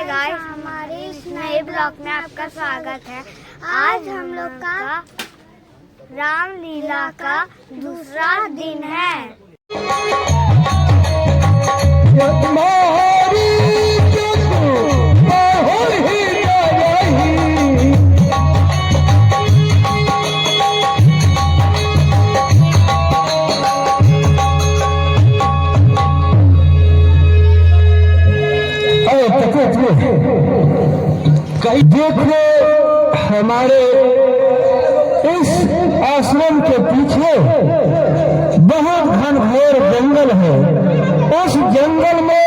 Guys, हमारे इस नए ब्लॉग में आपका स्वागत है। आज हम लोग का रामलीला का दूसरा दिन है। देखो, हमारे इस आश्रम के पीछे बहुत घनघोर जंगल है। उस जंगल में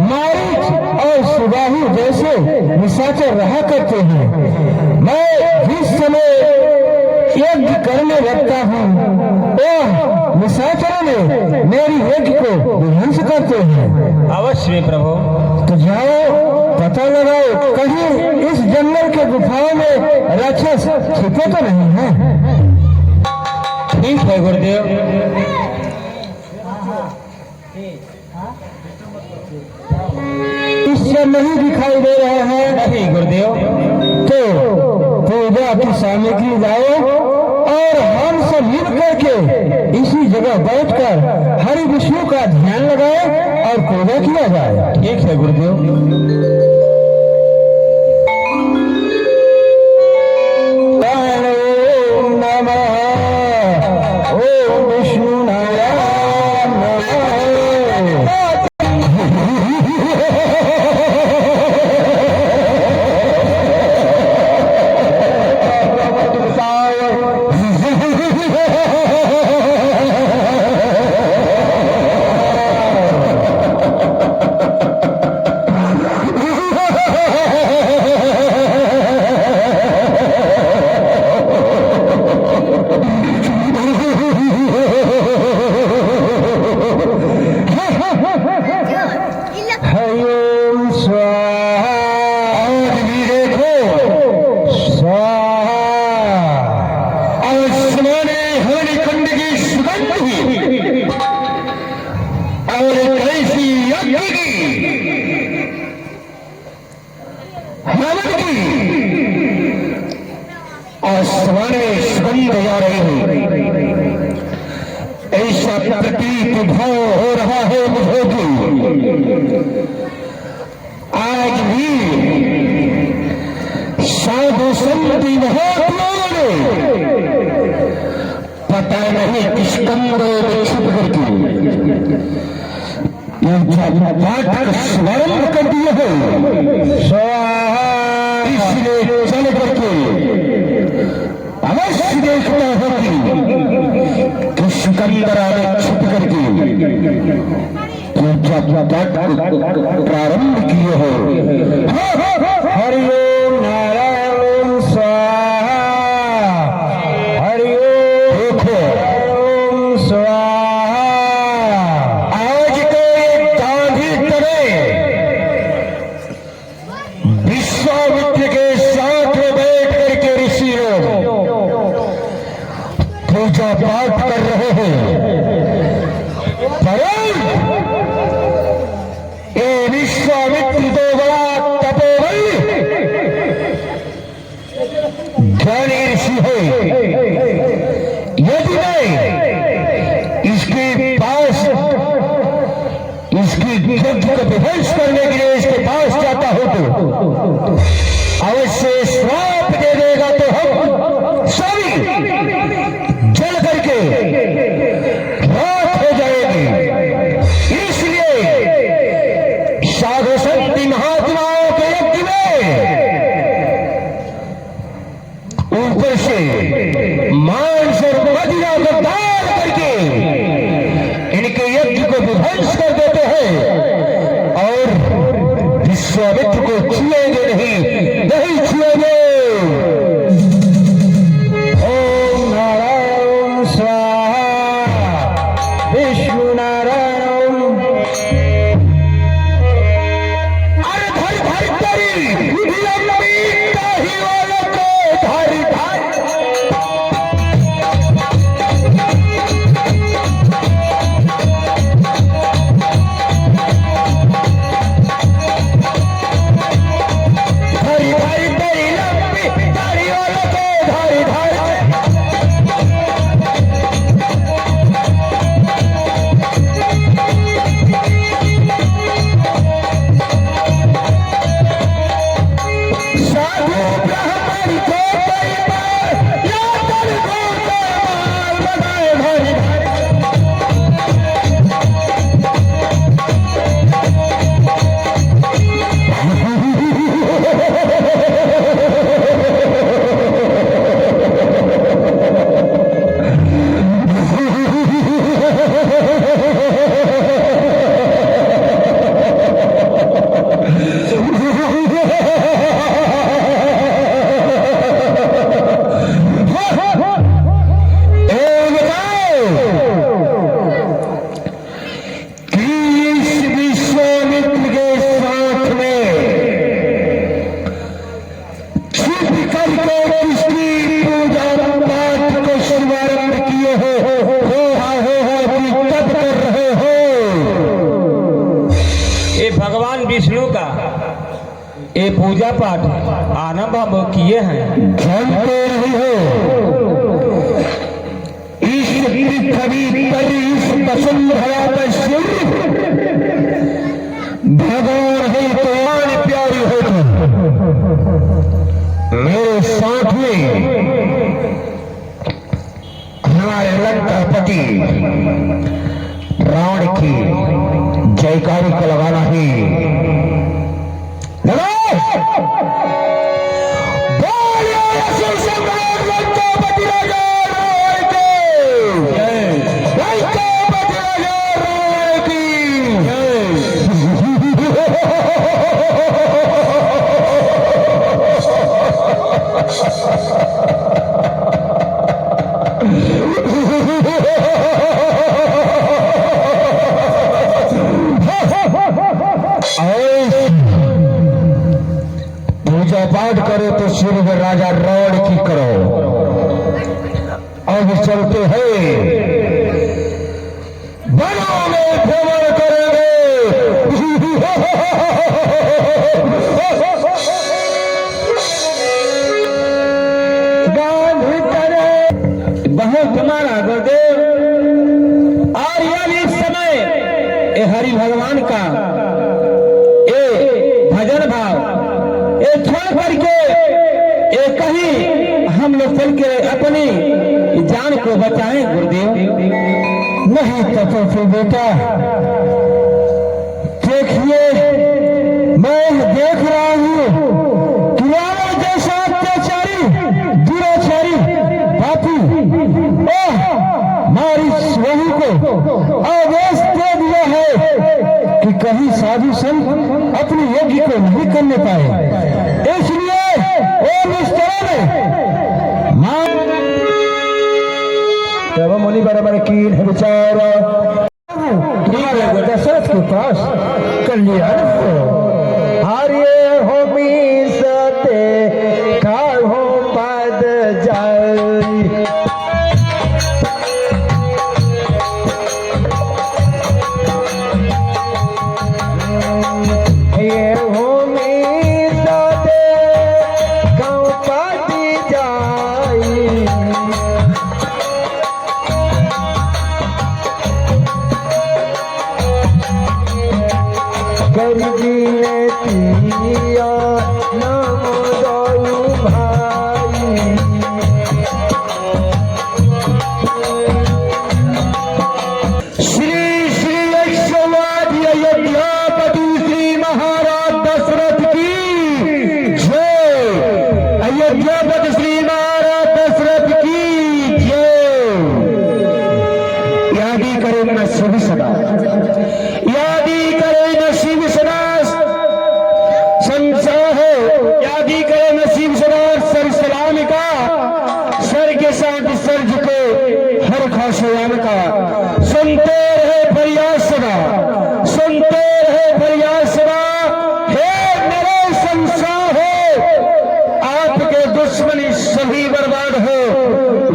मारीच और सुबाहु जैसे निशाचर रहा करते हैं। मैं जिस समय यज्ञ करने लगता हूँ, वह निशाचरों ने मेरी यज्ञ को विध्वंस करते हैं। अवश्य प्रभु, तो जाओ पता लगाओ, कहीं इस जंगल के गुफाओं में राक्षस छिपे तो नहीं है। ठीक है गुरुदेव। इससे नहीं दिखाई दे रहे हैं। नहीं गुरुदेव। तो पूजा की सामग्री लाओ और हम सब मिल करके इसी जगह बैठकर हरि विष्णु का ध्यान लगाए और पूजा किया जाए। ठीक है गुरुदेव। आसमान में सुगंध आ रही है, ऐसा प्रतीत भाव हो रहा है मुझे भी। आज भी साधु संत महात्माओं ने पता नहीं किस कमरे में छुप करके पाठ स्मरण कर दिए हैं। इसलिए चल करके अवश्य देखता होगी कि सिकंदरा में छुप करके प्रारंभ किए हो। हरिओम नारायण स्वाहा, हरिओम ओम स्वाहा। आज तो एक गांधी तरह विश्वामित्र के साथ बैठ करके ऋषि लोग पूजा पाठ कर रहे हैं, परंतु ये विश्वामित्र तो बड़ा तपोबल ज्ञानी ऋषि है। यदि मैं इसके पास इसकी यज्ञ को विध्वंस करने के लिए इसके पास जाता हूं तो अवश्य श्राप दे देगा। तो हम सभी जल करके विष्णु का ये पूजा पाठ आरंभ हम किए हैं। जानते रही हो इस पृथ्वी पर इस वसुंधरा पर शिव भगवान है तो आन प्यारी हो मेरे साथ में हमारे लंकापति रावण की जयकारी को लगाना ही पूजा पाठ करो तो शुरू में राजा रावण की करो। अब चलते हैं वनों में भ्रमण करेंगे। बहुत हमारा गुरुदेव और यह भी समय ये हरि भगवान का ये भजन भाव ये छोड़ करके ये कहीं हम लोग चल के अपनी जान को बचाएं गुरुदेव। नहीं तो फिर बेटा देखिए मैं देख रहा हूँ कि रावण जैसा अत्याचारी दुराचारी पापी हमारी वहू को आदेश दे दिया है कि कहीं साधु संत अपनी यज्ञ को नहीं करने पाए। इसलिए ओ निष्ठा में मुनि बराबर कीन है विचार दशरथ के पास कल्याण हो हार्य हो सते का हो पद जाय।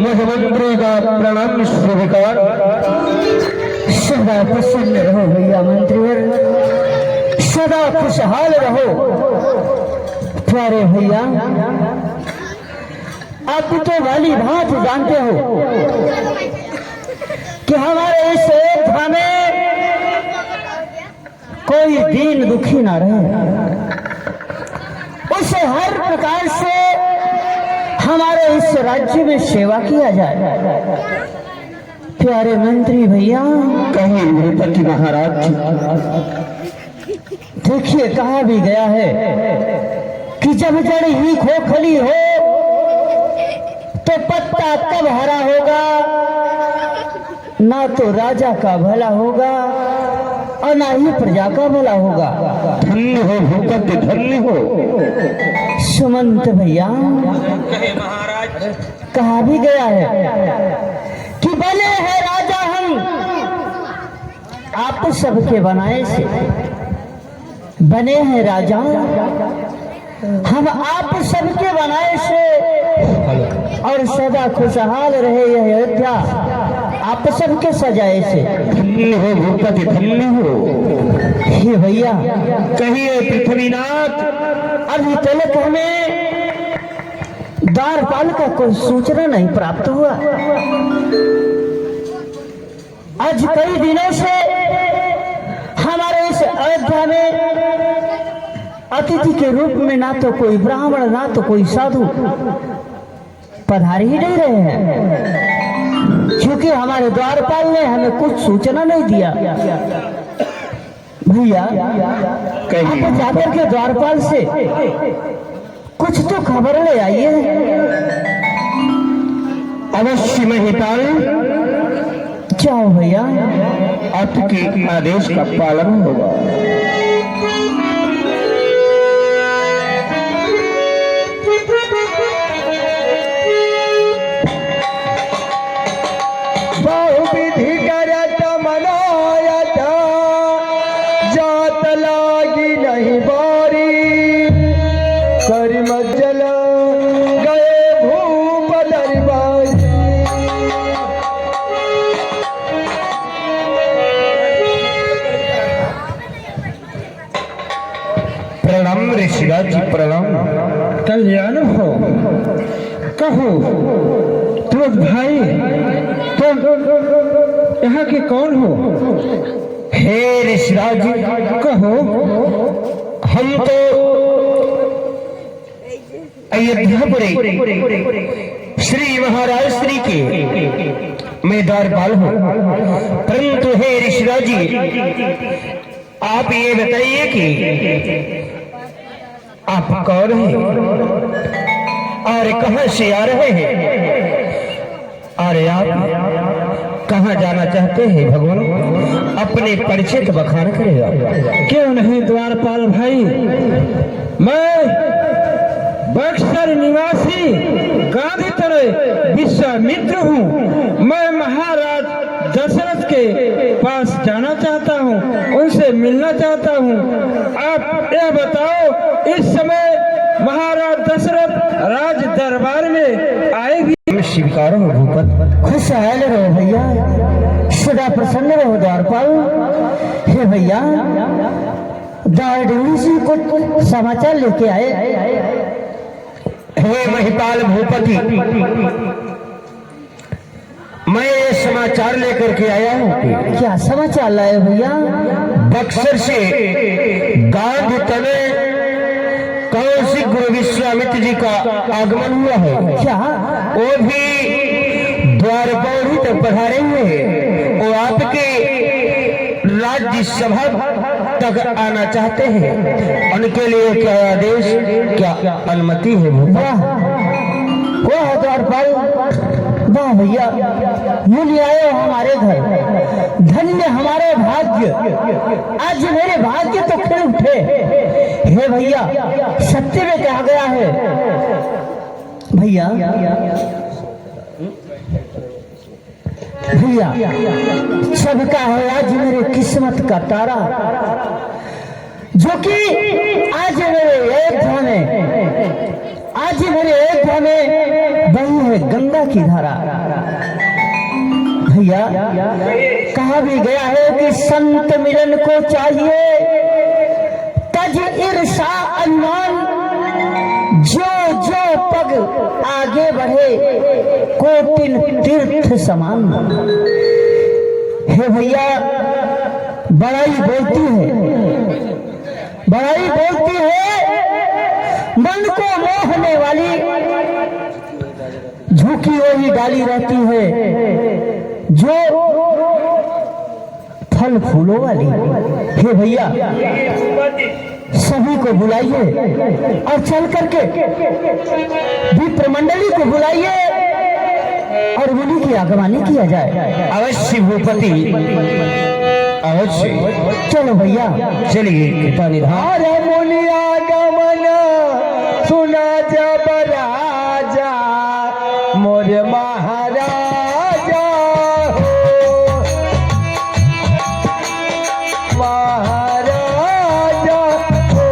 मुख्यमंत्री का प्रणाम स्वीकार। सदा प्रसन्न रहो भैया मंत्रीवर, सदा खुशहाल रहो। प्यारे भैया आप तो वाली बात जानते हो कि हमारे इस अयोध्या में कोई दीन दुखी ना रहे, उसे हर प्रकार से हमारे इस राज्य में सेवा किया जाए। प्यारे मंत्री भैया कहीं नृपति महाराज देखिए कहा भी गया है कि जब जड़ ही खोखली हो तो पत्ता कब हरा होगा, ना तो राजा का भला होगा और ना ही प्रजा का भला होगा। धन्य हो भूपति धन्य हो। सुमंत भैया महाराज कहा भी गया है कि बने हैं राजा हम आप सबके बनाए से, बने हैं राजा हम आप सबके बनाए से, और सदा खुशहाल रहे यह अयोध्या आप सबके सजाए से। धन्य हो भूपति, धन्य हो। हे भैया कहिए पृथ्वीनाथ। अभी तक हमें द्वारपाल का कोई सूचना नहीं प्राप्त हुआ। आज कई दिनों से हमारे इस अयोध्या में अतिथि के रूप में ना तो कोई ब्राह्मण ना तो कोई साधु पधार ही नहीं रहे हैं, क्योंकि हमारे द्वारपाल ने हमें कुछ सूचना नहीं दिया। भैया आप जाकर के द्वारपाल से कुछ तो खबर ले आइए। अवश्य महिपाल, जाओ भैया, आपके आदेश का पालन होगा। बहुविधि करत मनायत जात लागी नहीं बारी, कर मज्जल गए भूप दरबारी। प्रणाम ऋषिराज जी, प्रणाम। कल्याण हो। कहो तुम भाई, तुम यहाँ के कौन हो? हे ऋषिराज जी, कहो। हम तो अयोध्यापुरी श्री महाराज श्री के मैं द्वारपाल हूँ। परंतु हे ऋषिराज जी, आप ये बताइए कि आप कौन हैं और कहां से आ रहे हैं और आप कहां जाना चाहते हैं? भगवान अपने परिचय का बखान करेगा। क्यों नहीं द्वारपाल भाई, मैं बक्सर निवासी गांधी तरह विश्वामित्र हूँ। मैं महाराज दशरथ के पास जाना चाहता हूँ, उनसे मिलना चाहता हूँ। आप यह बताओ, इस समय महाराज दशरथ राज दरबार में आए भी? स्वीकार हो भूपत। खुशहाल रहो भैया, सदा प्रसन्न रहो द्वारपाल। हे भैया, दारडूरी से कुछ समाचार लेके आए। हे महिपाल भूपति, मैं ये समाचार लेकर के आया हूँ। क्या समाचार लाए भैया? बक्सर से गांधी तने कौशिक गुरु विश्वामित्र जी का आगमन हुआ है। क्या? वो भी द्वारपाल ही तक पधारे हुए हैं। वो आपके राज्यसभा तक आना चाहते हैं। उनके लिए क्या आदेश, क्या अनुमति है? वाह वाह द्वारपाल, वाह भैया, मुनि आए हो हमारे घर। धन्य हमारे भाग्य, आज मेरे भाग्य तो खिल उठे। हे भैया, सत्य में कहा गया है भैया, भैया सबका है आज मेरे किस्मत का तारा, जो कि आज मेरे अयोध्या में, आज मेरे अयोध्या में बही है गंगा की धारा। भैया कहा भी गया है कि संत मिलन को चाहिए तज ईर्षा अभिमान, जो जो पग आगे बढ़े कोटिन तीर्थ समान। हे भैया, बड़ाई बोलती है, बड़ाई बोलती है मन को मोहने वाली, झुकी वही डाली रहती है जो फल फूलों वाली। हे भैया, सभी को बुलाइए और चल करके विप्र मंडली को बुलाइए और मुनि की आगवानी किया जाए। अवश्य भूपति, अवश्य। चलो भैया, चलिए कृपा निधान। अरे मुनि आगमन सुना जब राजा मोर महाराजा हो, महाराजा हो।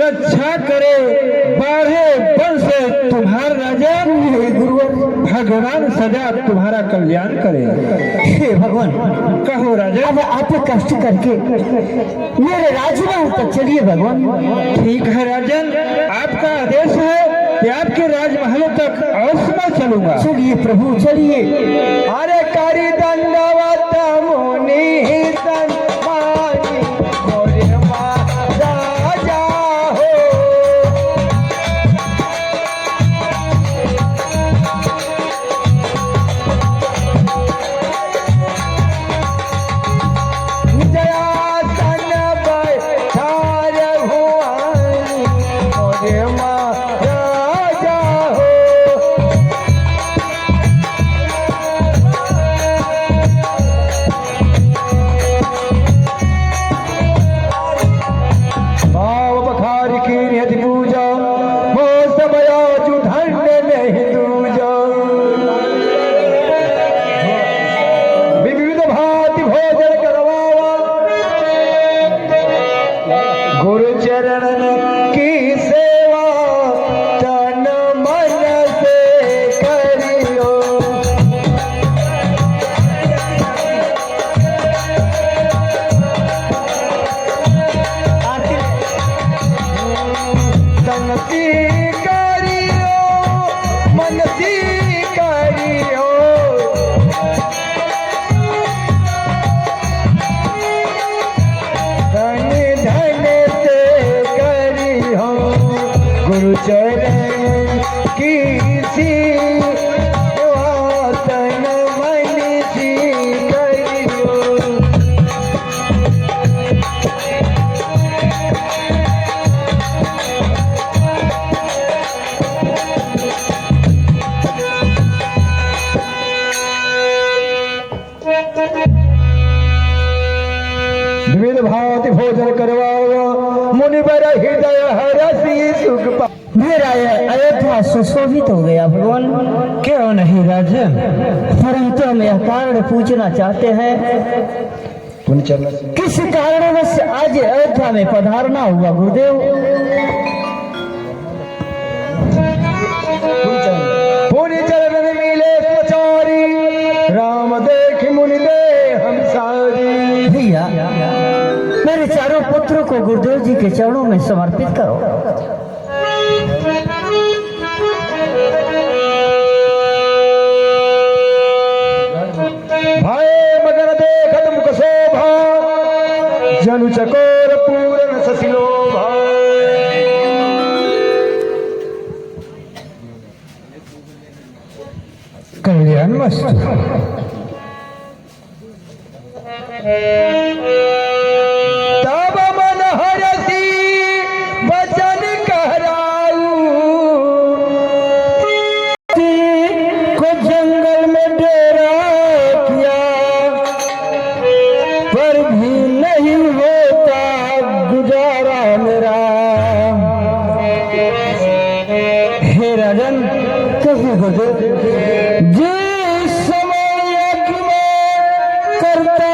रक्षा करे, बाढ़े वंश तुम्हारा राजा, गुरुवर भगवान सदा तुम्हारा कल्याण करे। हे भगवान, कहो राजा। अब आप कष्ट करके मेरे राजमहल तक चलिए भगवान। ठीक है राजन, आपका आदेश है कि आपके राजमहल तक अवश्य मैं चलूंगा। चलिए प्रभु चलिए। अरे करी दंडवत मुनि सन्मानी, मोरे राजा हो। जयासन बैठार भुआनी, मोरे राजा हो। भाव बखार की नियति पूजा, मौसम आजु धन्य नहीं दूजा। विविध भांति भोजन करवावा, गुरु चरण की सेवा तन मन से करियो। तनती करियो, मनती करियो। धन धन से करियो, गुरु चरण की सेवा तन मन से करियो। विविध भांति भोजन करवाओ, मुनिवर हृदय हरसी सुख पा। मेरा यह अयोध्या सुशोभित हो गया भगवान। क्यों नहीं राजन? परंतु हम यह कारण पूछना चाहते हैं, किस कारणवश आज अयोध्या में पधारना हुआ गुरुदेव? पुनि चरण मिले स्वचारी, राम देख मुनि दे हम सारी। भैया, मेरे चारों पुत्रों को गुरुदेव जी के चरणों में समर्पित करो। भाई मगर देखत मुख शोभा, जनु चकोर पूरन ससिलोभा। कल्याण मस्तु। तब मन हरसी वचन कहराऊ, को जंगल में डेरा किया, पर भी नहीं होता गुजारा मेरा। हे राजन, कहिए गुरुदेव। जिस समय यज्ञ में करता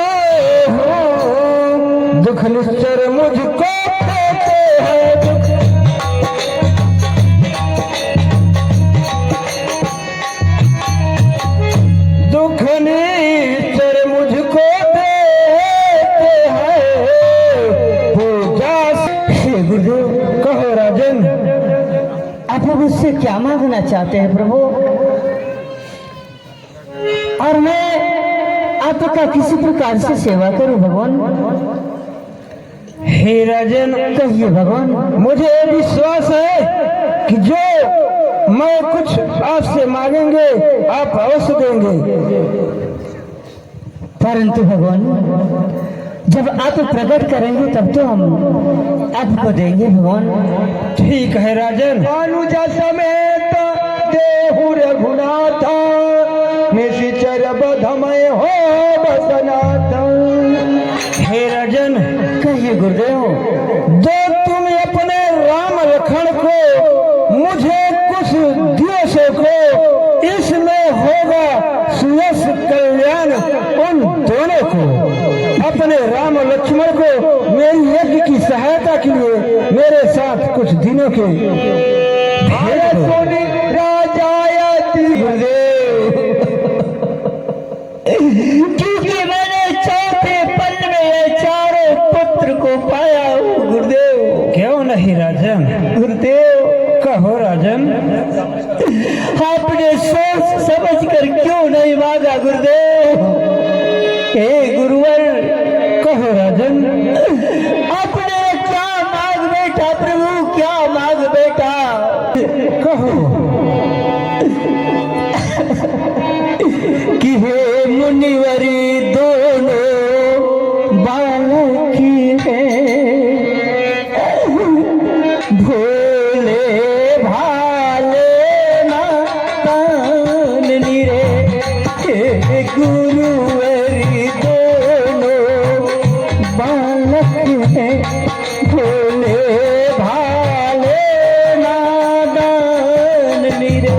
हूँ, दुख निश्चर मुझको देते हैं दुख। दुख निश्चर मुझको देते हैं पूजा। हे गुरुदेव, कहो राजन। आप मुझसे क्या मांगना चाहते हैं प्रभु? और मैं आपका किसी प्रकार से सेवा करूं भगवान? हे राजन, कहिए भगवान। मुझे विश्वास है कि जो मैं कुछ आपसे मांगेंगे आप अवश्य देंगे। परंतु भगवान, जब आप प्रकट करेंगे तब तो हम आपको देंगे भगवान। ठीक है राजन। अनुजा समेत देहु रघुनाथ, निशिचर बधमय हो बसनाथ। हे राजन, कहिए गुरुदेव। जो तुम अपने राम लखन को मुझे कुछ दिवसों को इसमें होगा सुयश कल्याण उन दोनों को, अपने राम लक्ष्मण को मेरी यज्ञ की सहायता के लिए मेरे साथ कुछ दिनों के सोनी राजा क्योंकि मैंने चौथे पल में ये चारों पुत्र को पाया हूँ गुरुदेव। क्यों नहीं राजन? गुरुदेव कहो राजन। आपने सोच समझ कर क्यों नहीं मांगा गुरुदेव? हे गुरुवर कहो राजन। आपने क्या मांग बैठा प्रभु, क्या मांग बैठा? कहो कि हे मुनिवरी दोनों बालक हैं, भोले भाले नातान निरे, हे गुरुवरी दोनों बालक हैं, भोले भाले नादान निरे।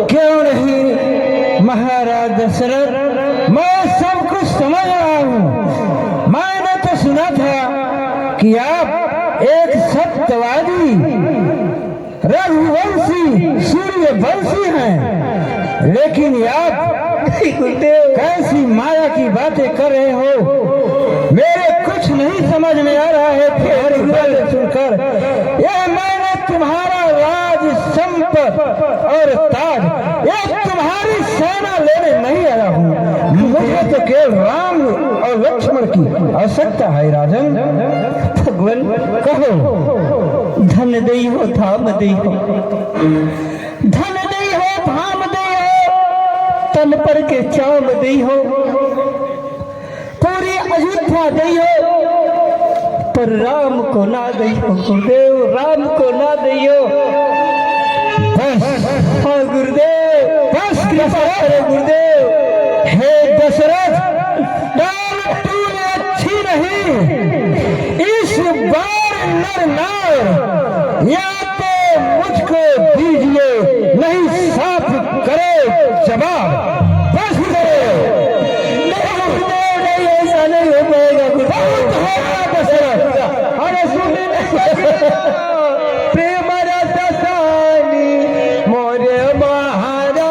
क्यों नहीं महाराज दशरथ, मैं सब कुछ समझ रहा हूँ। मैंने तो सुना था कि आप एक सत्यवादी रघुवंशी सूर्यवंशी हैं, लेकिन आप कैसी माया की बातें कर रहे हो? मेरे कुछ नहीं समझ में आ रहा है। तुम्हारी बातें सुनकर यह मैंने तुम्हारा राज संपत और ताज, ये तुम्हारी सेना लेने नहीं आया हूँ। मुझे तो केवल राम और लक्ष्मण की आवश्यकता है राजन। भगवान कहो। धन दई हो धाम दई हो, धन दई हो धाम दई हो, तन पर के चाम दई हो, पूरी अयोध्या दई हो, पर राम को ना दई हो गुरुदेव, राम को ना दई हो। हाँ गुरुदेव, बस कृपा करो गुरुदेव। हे दशरथ, डाल तूने अच्छी नहीं। इस बार नर नार या तो मुझको दीजिए, नहीं साफ करे जवाब। बस करो। नहीं गुरुदेव, नहीं ऐसा नहीं हो पाएगा गुरुदेव। दशरथ, अरे सुनिए प्रेम रस सानी मोरे महाराजा।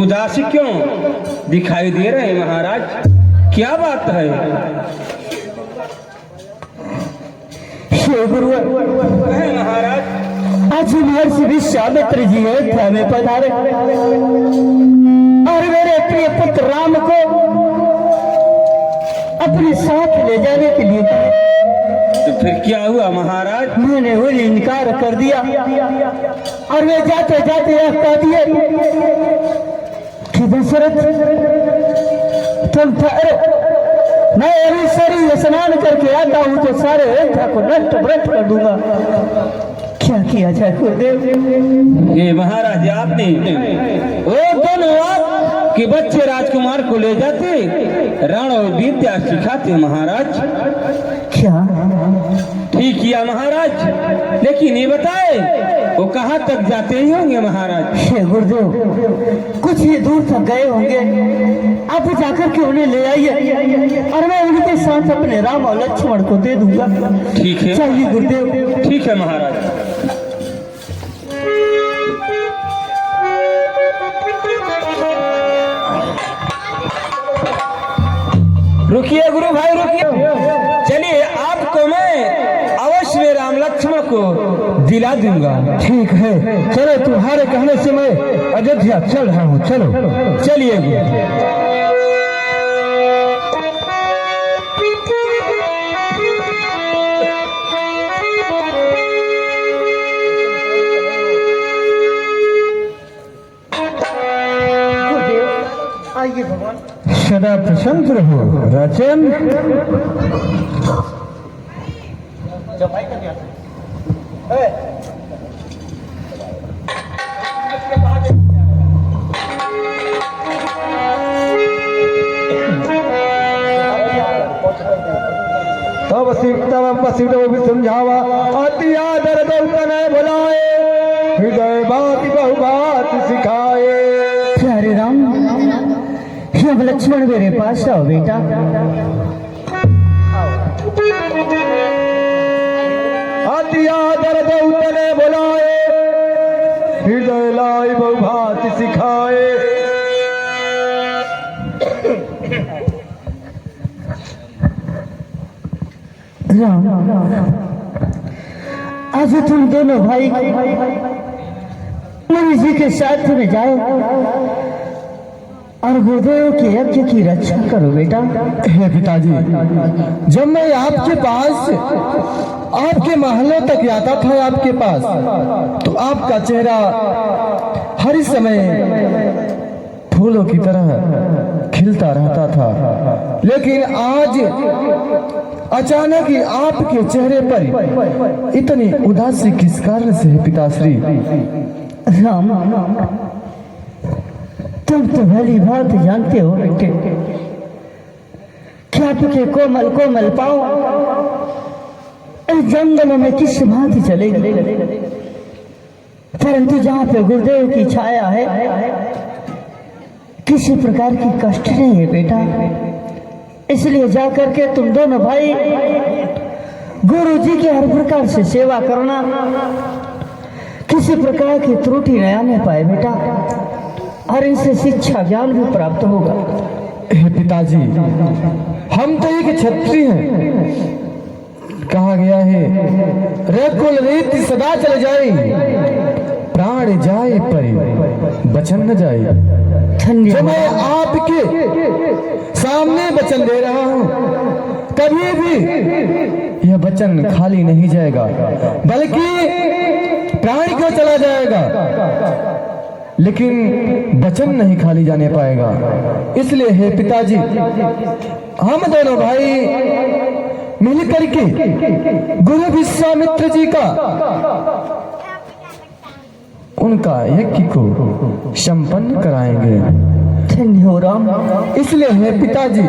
उदासी क्यों दिखाई दे रहे हैं महाराज? क्या बात है? हे गुरुवर महाराज, आज महर्षि विश्वामित्र जी अयोध्या में पधारे और मेरे प्रिय पुत्र राम को अपने साथ ले जाने के लिए कहा। तो फिर क्या हुआ महाराज? मैंने उन्हें इनकार कर दिया और वे जाते जाते यह कह दिए कि दशरथ तुम ठहरो, मैं अभी शरीर स्नान करके आता हूँ तो सारे अयोध्या को नष्ट भ्रष्ट कर दूंगा। क्या किया जाए गुरुदेव? ये महाराज, आपने वो दोनों आपके बच्चे राजकुमार को ले जाते रण और विद्या सिखाते महाराज। क्या? ठीक किया महाराज, लेकिन ये बताए वो कहाँ तक जाते ही होंगे महाराज? हे गुरुदेव, कुछ ही दूर तक गए होंगे। आप जाकर के उन्हें ले आइए और मैं उनके साथ अपने राम और लक्ष्मण को दे दूंगा। ठीक है, चाहिए गुरुदेव। ठीक है महाराज। रुकिए गुरु भाई, रुकिए। चलिए, आपको मैं अवश्य राम लक्ष्मण को दिला दूंगा। ठीक है, चलो तुम्हारे कहने से मैं अयोध्या चल रहा हूँ। चलो चलिए गुरु। आइए भगवान। सदा प्रसन्न रहो राजन। तब सीटों भी समझावा अति आदर दौतन बुलाए हृदय बात बहु बात सिखाए। प्यारे राम, अब लक्ष्मण मेरे पास आओ बेटा। अति आदर दौतन बुलाए हृदय लाई बहु बात सिखाए। राम, आज तुम दोनों भाई मुनि जी के साथ में जाओ और गुरुदेव के यज्ञ की रक्षा करो बेटा। हे पिताजी, जब मैं आपके पास आपके महलों तक आता था आपके पास, तो आपका चेहरा हर समय फूलों की तरह खिलता रहता था, लेकिन आज अचानक ही आपके चेहरे पर इतनी उदासी किस कारण से है पिताश्री? राम, तुम तो भली बात जानते हो बेटे कि आपके कोमल कोमल पाँव इस जंगलों में किस भांति चलेगी, परंतु जहाँ पे गुरुदेव की छाया है किसी प्रकार की कष्ट नहीं है बेटा। इसलिए जाकर के तुम दोनों भाई गुरु जी की हर प्रकार से सेवा करना, किसी प्रकार की त्रुटि न आने पाए बेटा, और इनसे शिक्षा ज्ञान भी प्राप्त होगा। हे पिताजी, हम तो एक क्षत्रिय हैं। कहा गया है रकुल रीति सदा चल जाए, प्राण जाए पर वचन न जाए। जो मैं आपके सामने वचन दे रहा हूँ, कभी भी यह वचन खाली नहीं जाएगा, बल्कि प्राण को चला जाएगा, लेकिन वचन नहीं खाली जाने पाएगा। इसलिए हे पिताजी, हम दोनों भाई मिलकर के गुरु विश्वामित्र जी का उनका यज्ञ को संपन्न कराएंगे। धन्य हो राम। इसलिए हे पिताजी,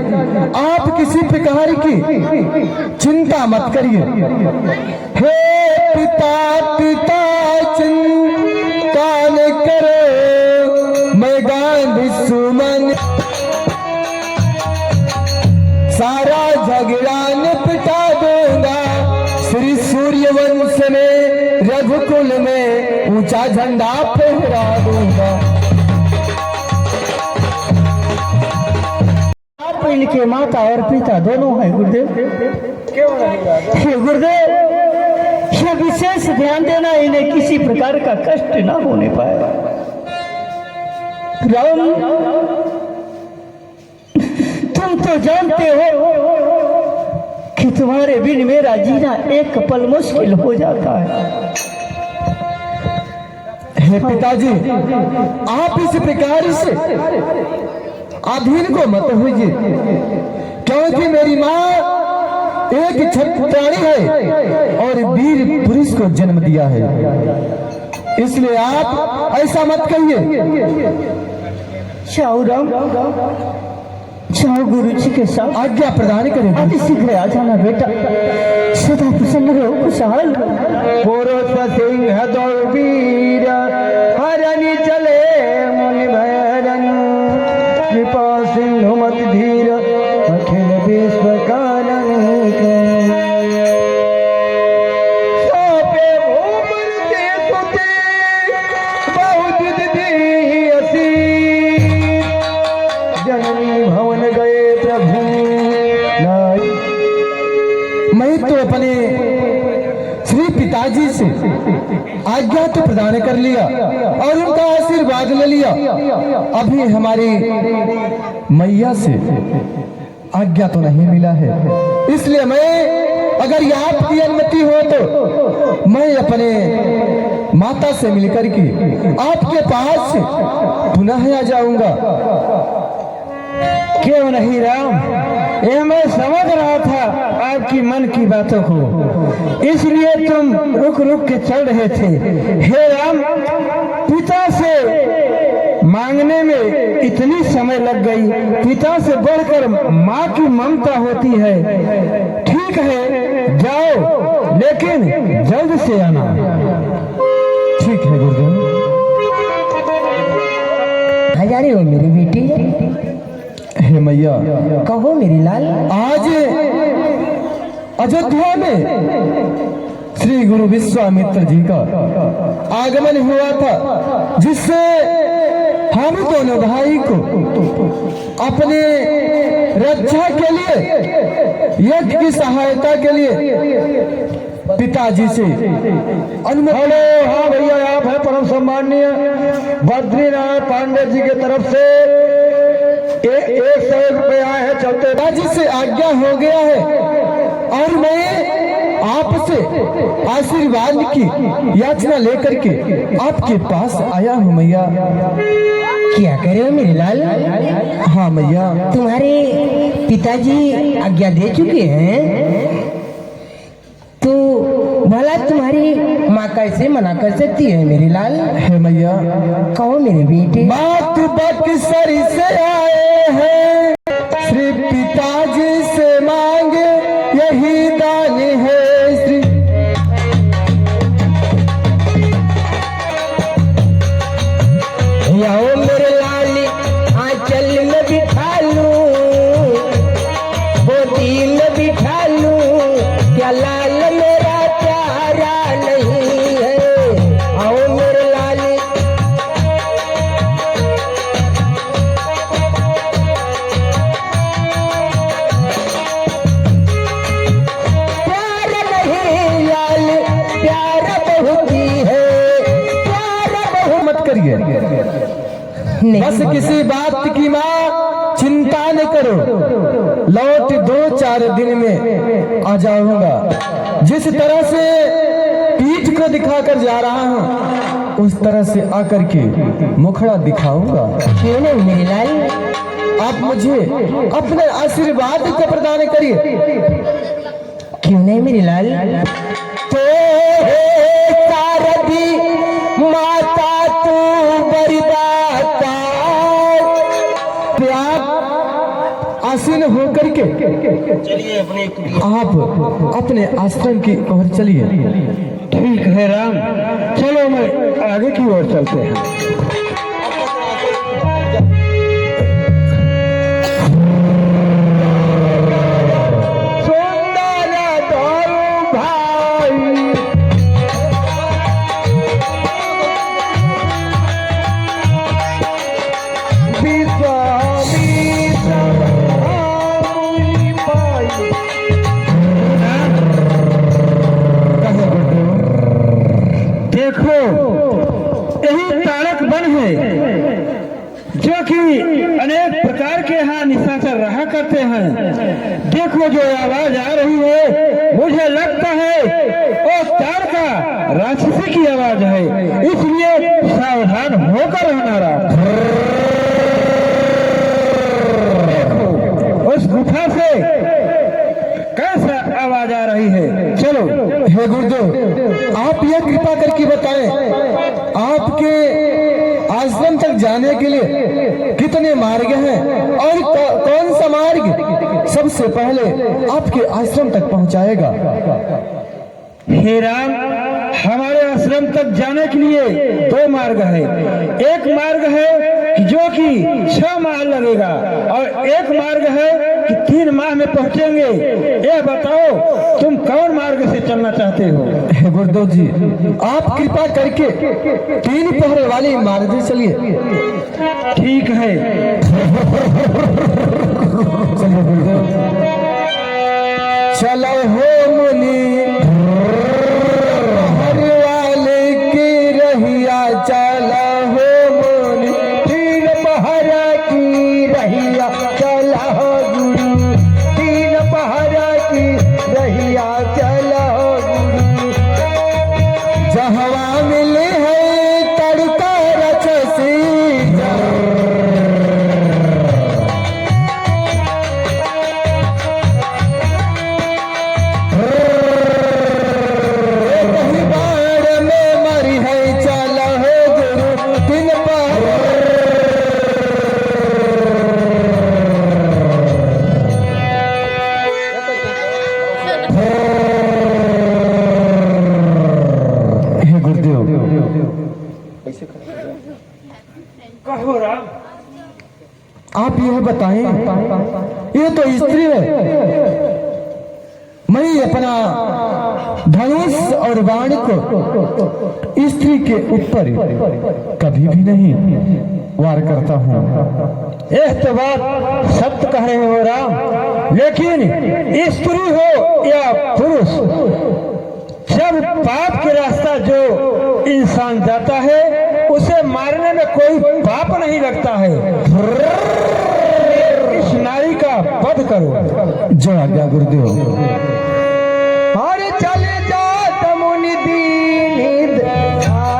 आप किसी प्रकार की चिंता मत करिए। हे पिता पिता चिंता न करो, मैं गांधी सुमन सारा झगड़ा निपटा दूंगा। श्री सूर्यवंश में रघुकुल में ऊंचा झंडा फहरा दूंगा। आप इनके माता और पिता दोनों हैं गुरुदेव। हे गुरुदेव, ये विशेष ध्यान देना, इन्हें किसी प्रकार का कष्ट ना होने पाए। राम, तुम तो जानते हो कि तुम्हारे बिन मेरा जीना एक पल मुश्किल हो जाता है। हे पिताजी, आप इस प्रकार से अधीन को मत होइए, क्योंकि मेरी माँ एक क्षत्रियाणी है और वीर पुरुष को जन्म दिया है। इसलिए आप ऐसा मत कहिए। जाओ राम, जाओ गुरु जी के साथ आज्ञा प्रदान करें। अति शीघ्र आ जाना बेटा। सदा प्रसन्न रहो, खुशहाल। पुरुष सिंह दौड़ वीर हरनि चले मुनि भैरन, कृपा सिंधु मत धीर अखिल विश्व कारण। सोपे भूमर ते सुते बहुत दी असी, जननी भवन गए प्रभु नाई। मैं तो अपने श्री पिताजी से आज्ञा तो प्रदान कर लिया और उनका आशीर्वाद ले लिया। अभी हमारी मैया से आज्ञा तो नहीं मिला है, इसलिए मैं, अगर ये आपकी अनुमति हो तो मैं अपने माता से मिलकर के आपके पास पुनः आ जाऊंगा। क्यों नहीं राम, ये मैं समझ रहा था आपकी मन की बातों को, इसलिए तुम रुक रुक के चल रहे थे। हे राम, पिता से मांगने में इतनी समय लग गई, पिता से बढ़कर माँ की ममता होती है। ठीक है जाओ, लेकिन जल्द से आना। ठीक है गुरुजन। जा रही हो मेरी बेटी? हे मैया, कहो मेरी लाल। आज अयोध्या में श्री गुरु विश्वामित्र जी का आगमन हुआ था, जिससे हम दोनों भाई को अपने रक्षा के लिए, यज्ञ की सहायता के लिए पिताजी से अनुमति। हेलो, हाँ भैया, आप हैं परम सम्माननीय बद्रीनाथ पांडे जी की तरफ से 100 रुपए आए हैं चलते। पिताजी से आज्ञा हो गया है और मैं आपसे आशीर्वाद की याचना लेकर के आपके पास आया हूँ मैया। क्या करे हो मेरी लाल? हाँ मैया। तुम्हारे पिताजी आज्ञा दे चुके हैं, तो भला तुम्हारी माँ कैसे मना कर सकती है मेरी लाल? है मैया। कहो मेरे बेटे। बात बक्सर से आए हैं, श्री पिताजी से मांगे यही दान है। श्री आओ मेरे लाल, आंचल में बिठा लूं, गोदी में बिठा लूं, क्या लाल मेरा प्यारा नहीं है? आओ मेरे लाल। प्यार नहीं लाल, प्यार बहुत ही है, प्यार बहुत। मत करिए, बस किसी बात की माँ चिंता न करो, लौट 2-4 दिन में आ जाऊंगा। जिस तरह से पीठ को दिखाकर जा रहा हूँ, उस तरह से आकर के मुखड़ा दिखाऊंगा। क्यों नहीं मेरी लाल? आप मुझे अपने आशीर्वाद को प्रदान करिए। क्यों नहीं मेरी लाल? तो हे शारदी माता तू बरदाता, प्यार आसीन होकर के आप अपने आश्रम की ओर चलिए। ठीक है राम, चलो मैं आगे की ओर चलते हैं। देखो, यही तारक वन है जो कि अनेक प्रकार के यहाँ निशाचर रहा करते हैं। देखो जो आवाज आ रही है, मुझे लगता है वो तारका राक्षसी की आवाज है, इसलिए सावधान होकर रहना रहा। देखो उस गुफा से कैसा आवाज आ रही है। चलो हे गुरुदेव, आप यह कृपा करके बताएं, आपके आश्रम तक जाने के लिए कितने मार्ग हैं और कौन सा मार्ग सबसे पहले आपके आश्रम तक पहुंचाएगा? हे राम, हमारे आश्रम तक जाने के लिए 2 मार्ग है। एक मार्ग है जो कि 6 माह लगेगा और एक मार्ग है कि 3 माह में पहुंचेंगे। यह बताओ तुम कौन मार्ग से चलना चाहते हो? हे गुरुदेव जी, आप कृपा करके 3 पहर वाली मार्ग से चलिए। ठीक है, चलिए गुरुदेव। चलो हो मुनि चला हो मुनि, 3 पहरा की रहिया चला हो गुरु, 3 पहरा की रहिया चला हो गुरु। जहवा मिले है तड़का रचसी, हे गुरुदेव, कहो राम। आप यह बताएं, ये तो स्त्री है, मैं अपना धनुष और बाण को स्त्री के ऊपर कभी भी नहीं वार करता हूँ। यह तो बात सत्य कह रहे हो राम, लेकिन स्त्री हो या पुरुष, जब पाप के रास्ता जो इंसान जाता है उसे मारने में कोई पाप नहीं लगता है। इस नारी का वध करो। जय आज्ञा गुरुदेव। अरे चले जा तमुनि दीन आई।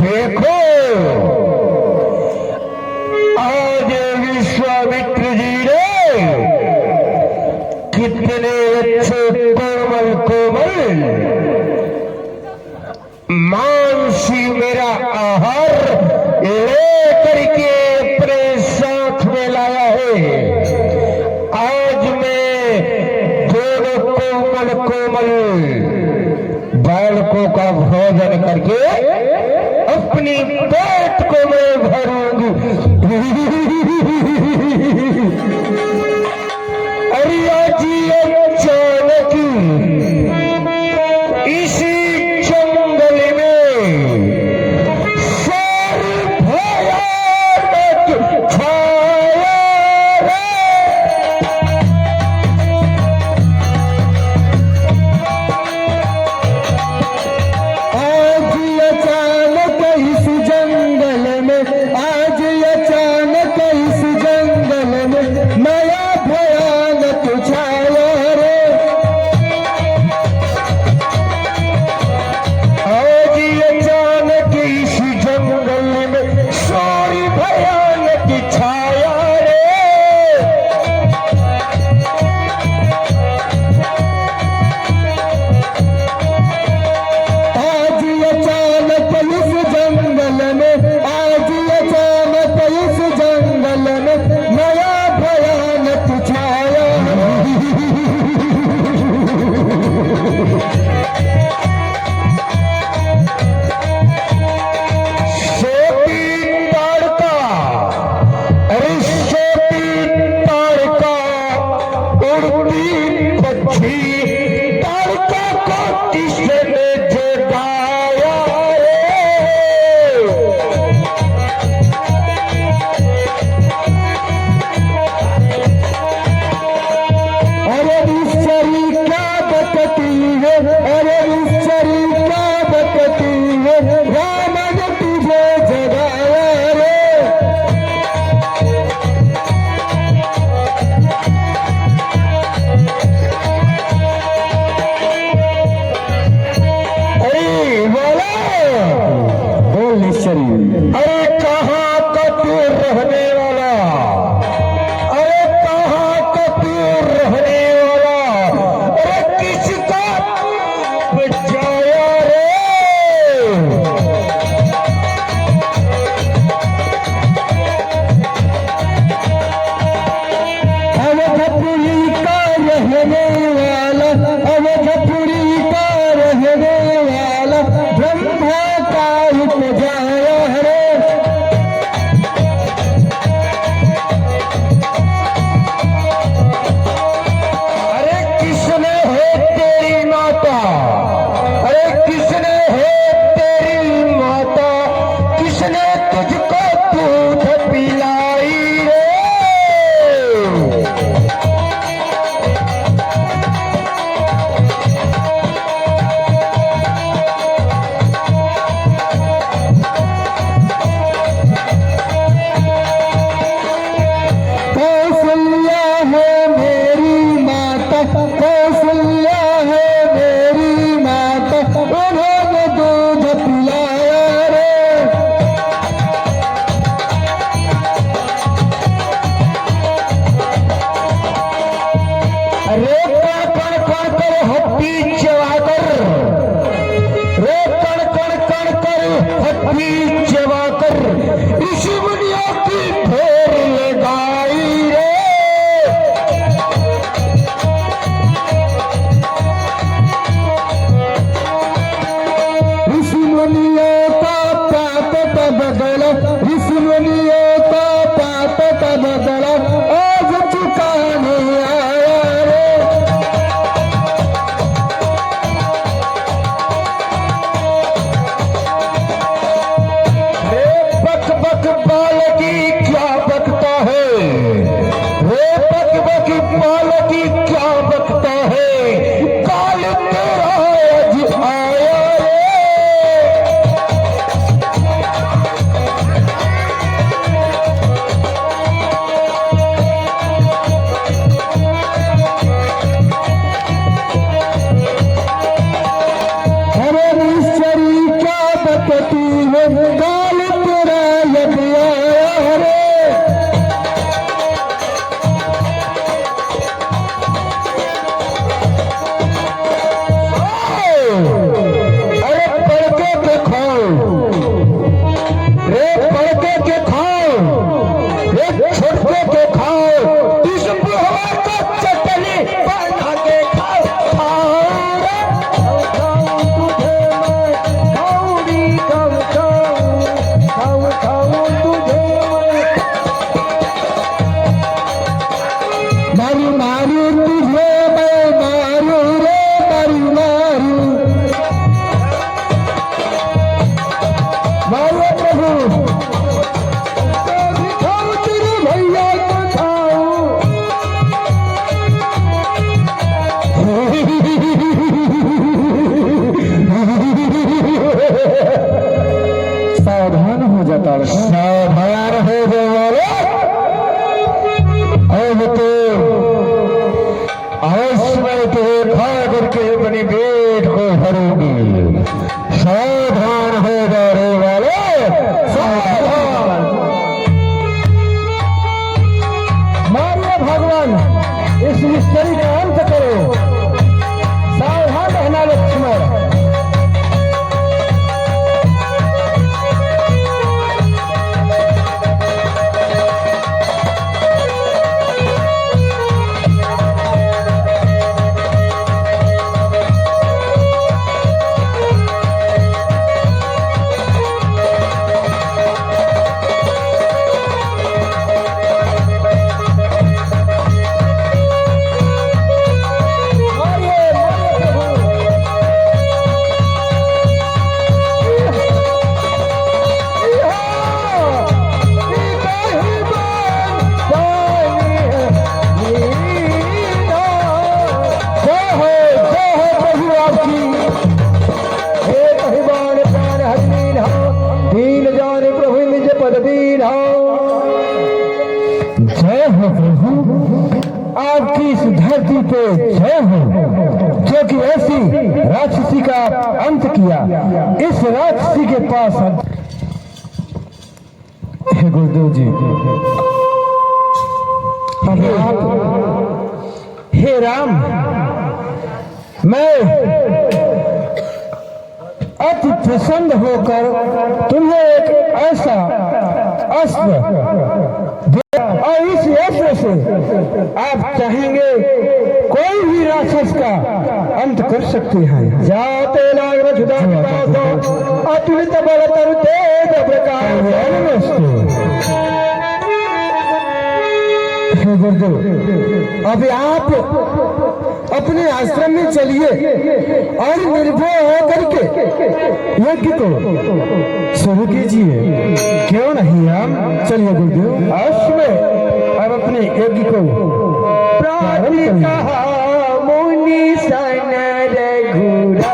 देखो आज विश्वामित्र जी ने कितने अच्छे कोमल कोमल मांसी मेरा आहार लेकर के अपने साथ में लाया है। आज मैं दोनों कोमल कोमल बालकों का भोजन करके अपनी पेट को मैं भरूंगी। अरे आज अचानक इसी जंगल में सारी भयानक छाया रे। आज अचानक इस जंगल में, आज अचानक इस जंगल में नया भयानक छाया रे। आज अचानक इस जंगल में सारी भयानक छाया रे। आज अचानक इस जंगल में, आज अचानक इस जंगल में नया भयानक छाया। सोटी ताड़का, अरे सोटी ताड़का, उड़ती पक्षी ताड़का को किसने जगाया रे। अरे निश्चरी क्या बकती है, अरे निश्चरी क्या बकती है, राम ने तुझे जगाया रे। अरे बोला, बोल निश्चरी। अरे कहाँ का तू रहने वाला, अरे कहाँ का तू रहने वाला, अरे किसका बचाया रे। अवधपुरी का रहने वाला, अवधपुरी का रहने वाला, ब्रह्मा का उपजाया रे। अरे किसने है तेरी माता, अरे किसने है तेरी माता, किसने तुझको दूध पिलाई रे। कौशल्या है मेरी माता, उन्होंने दूध पिलाया रे। रे कण कण कर हड्डी चबाकर, रे कण कण कण कर हड्डी चबाकर, ऋषि मुनियों की फेर लगाई रे। ऋषि मुनियों का पाप का बदला, ऋषि मुनियों का पाप का बदला आज चुकाने आया रे। रे बक बक बालकी क्या बकता है, रे बक बक बालकी क्या बकता है, काल तेरा आज आया रे। अरे ईश्वरी क्या बकती है, काल तेरा यद आया रे। अरे पढ़ के देखो, रे पढ़ के देखो, रे छोड़ के देखो, इस बुढ़वा को चटनी बना के खाओ खाओ रे। मारू मारू तुझे मैं मारू रे, मारू मारू मारो प्रभु, तो खाओ तेरे भैया को खाओ। सावधान हो जाता है, सावधान हो जाओ। अब तो अवश्य तो खा करके अपनी पेट को भरोगी। सावधान हो जाने वाले, सावधान। मारिए भगवान, इस मिस्त्री का अंत करो। सावधान रहना लक्ष्मण। जय हो प्रभु, आपकी इस धरती पे जय हो, जो कि ऐसी राक्षसी का अंत किया। इस राक्षसी के पास हे गुरुदेव जी, अभी आप हे राम, मैं अति प्रसन्न होकर तुम्हें एक ऐसा अस्त्र, और इस अस्त्र से आप चाहेंगे कोई भी राक्षस का अंत कर सकते हैं। जाते नागर जुदा अतुलित बल तरु तेज प्रकाश। हे गुरुदेव, अभी आप अपने आश्रम में चलिए और निर्भय होकर के यज्ञ को शुरू कीजिए। क्यों नहीं हम? चलिए गुरुदेव, अवश्य अब अपने यज्ञ को प्रारंभ करिए। मुनि सन रघुरा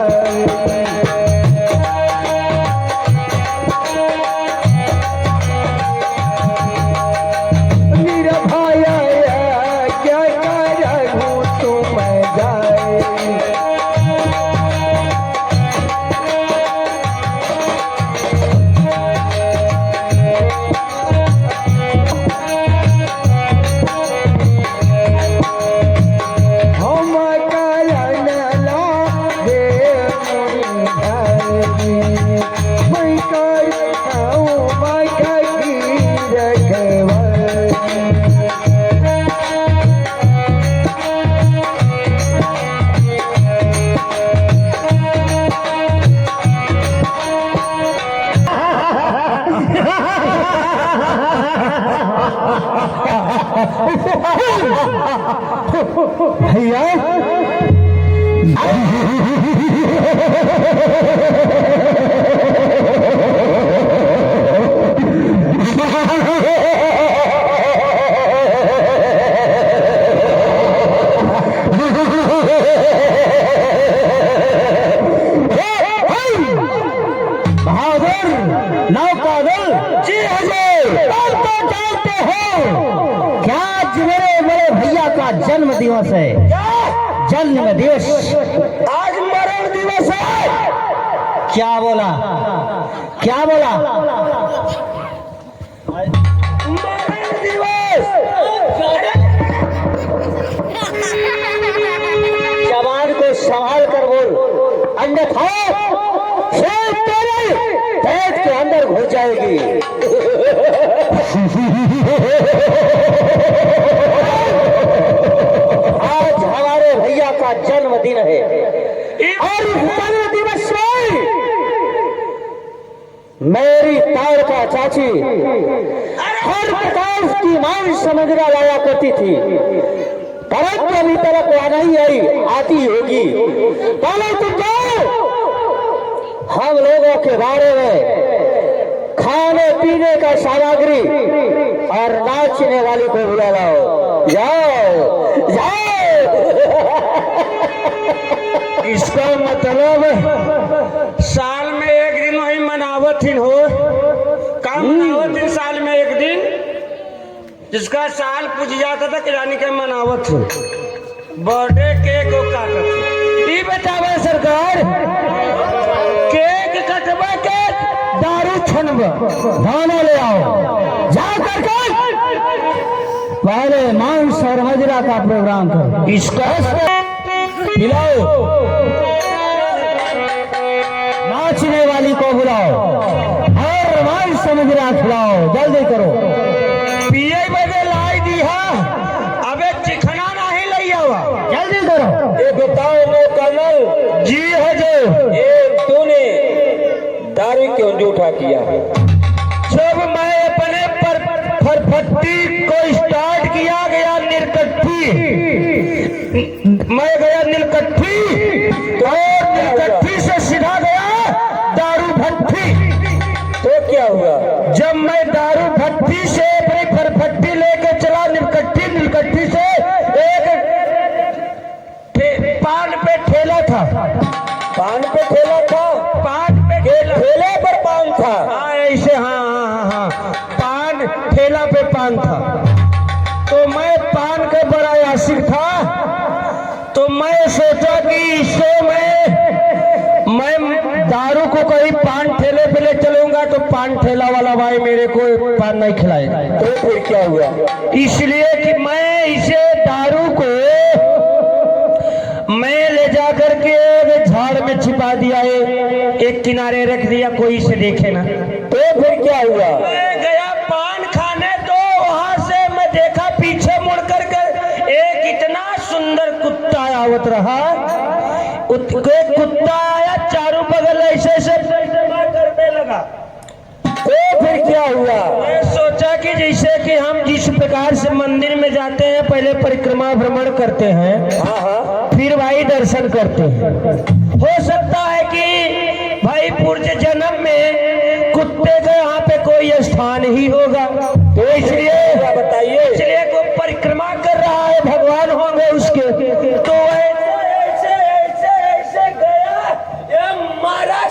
निर्भय क्या करूं तुम्हें भैया बहादुर नौकादल जी हजूर तो जानते हो क्या आज मेरे बड़े भैया का जन्म दिवस है। जन्म दिवस आज मरण दिवस है। क्या बोला क्या बोला मरण दिवस। जवान को संभाल कर बोल अन्यथा फिर तेरे पेट के अंदर घुस जाएगी। आज हमारे भैया का जन्मदिन है और इस जन्म दिवस में मेरी तारका चाची हर प्रकार की मान समझना लाया करती थी, परंतु अभी तक वह नहीं आई, आती होगी। पहले तुम जाओ हम लोगों के बारे में खाने पीने का सामग्री और नाचने वाली को बुला लाओ। जाओ जाओ। इसका मतलब साल में एक दिन वही मनावत ही हो। काम मनावत दिन साल में एक दिन, जिसका साल पूज जाता था किरानी के मनावत हो। बर्थडे केक को काटत हो। ये बतावे सरकार केक कटवा के दारू छनबा खाना ले आओ। जा करके पहले मांस और मजरा का प्रोग्राम करो। इसका खिलाओ, नाचने वाली को बुलाओ और मांस मजरा खिलाओ। जल्दी करो। पिए बदे लाई दी है, अबे चिकना नहीं लई आवा। जल्दी करो। ये बताओ नो कर्नल जी हजूर, ये तूने दारू क्यों जूठा किया? जब मैं अपने फरफट्टी को स्टार्ट किया गया निरकट्ठी, मैं गया नीलकट्ठी तो नीलकट्ठी से सीधा गया दारू भट्टी। तो क्या हुआ? जब मैं दारू भट्टी से अपनी फरफट्टी लेके चला नीलकट्ठी, नीलकट्ठी से एक पान पे ठेला था। पान पे ठेला था? पान पे ठेले पर पान था। हाँ ऐसे, हाँ पान ठेला पे पान था। तो मैं पान का बड़ा आशिक था, तो मैं सोचा कि इससे मैं दारू को कहीं पान ठेले पे ले चलूंगा तो पान ठेला वाला भाई मेरे को पान नहीं खिलाएगा। तो फिर क्या हुआ? इसलिए कि मैं इसे दारू को मैं ले जाकर के झाड़ में छिपा दिया है, एक किनारे रख दिया, कोई इसे देखे ना। तो फिर क्या हुआ? मैं गया पान खाने, तो वहां से मैं देखा पीछे मुड़ कर एक इतना सुंदर कुत्ता आवत रहा। कुत्ता आया, चारों बगल ऐसे करने लगा। तो फिर क्या हुआ? मैं सोचा कि जैसे कि हम जिस प्रकार से मंदिर में जाते हैं, पहले परिक्रमा भ्रमण करते हैं, फिर भाई दर्शन करते हैं। हो सकता है कि भाई पूर्व जन्म में कुत्ते का यहाँ पे कोई स्थान ही होगा, तो इसलिए बताइए, इसलिए को परिक्रमा कर रहा है, भगवान होंगे उसके। तो ऐसे ऐसे ऐसे गया, ये मारा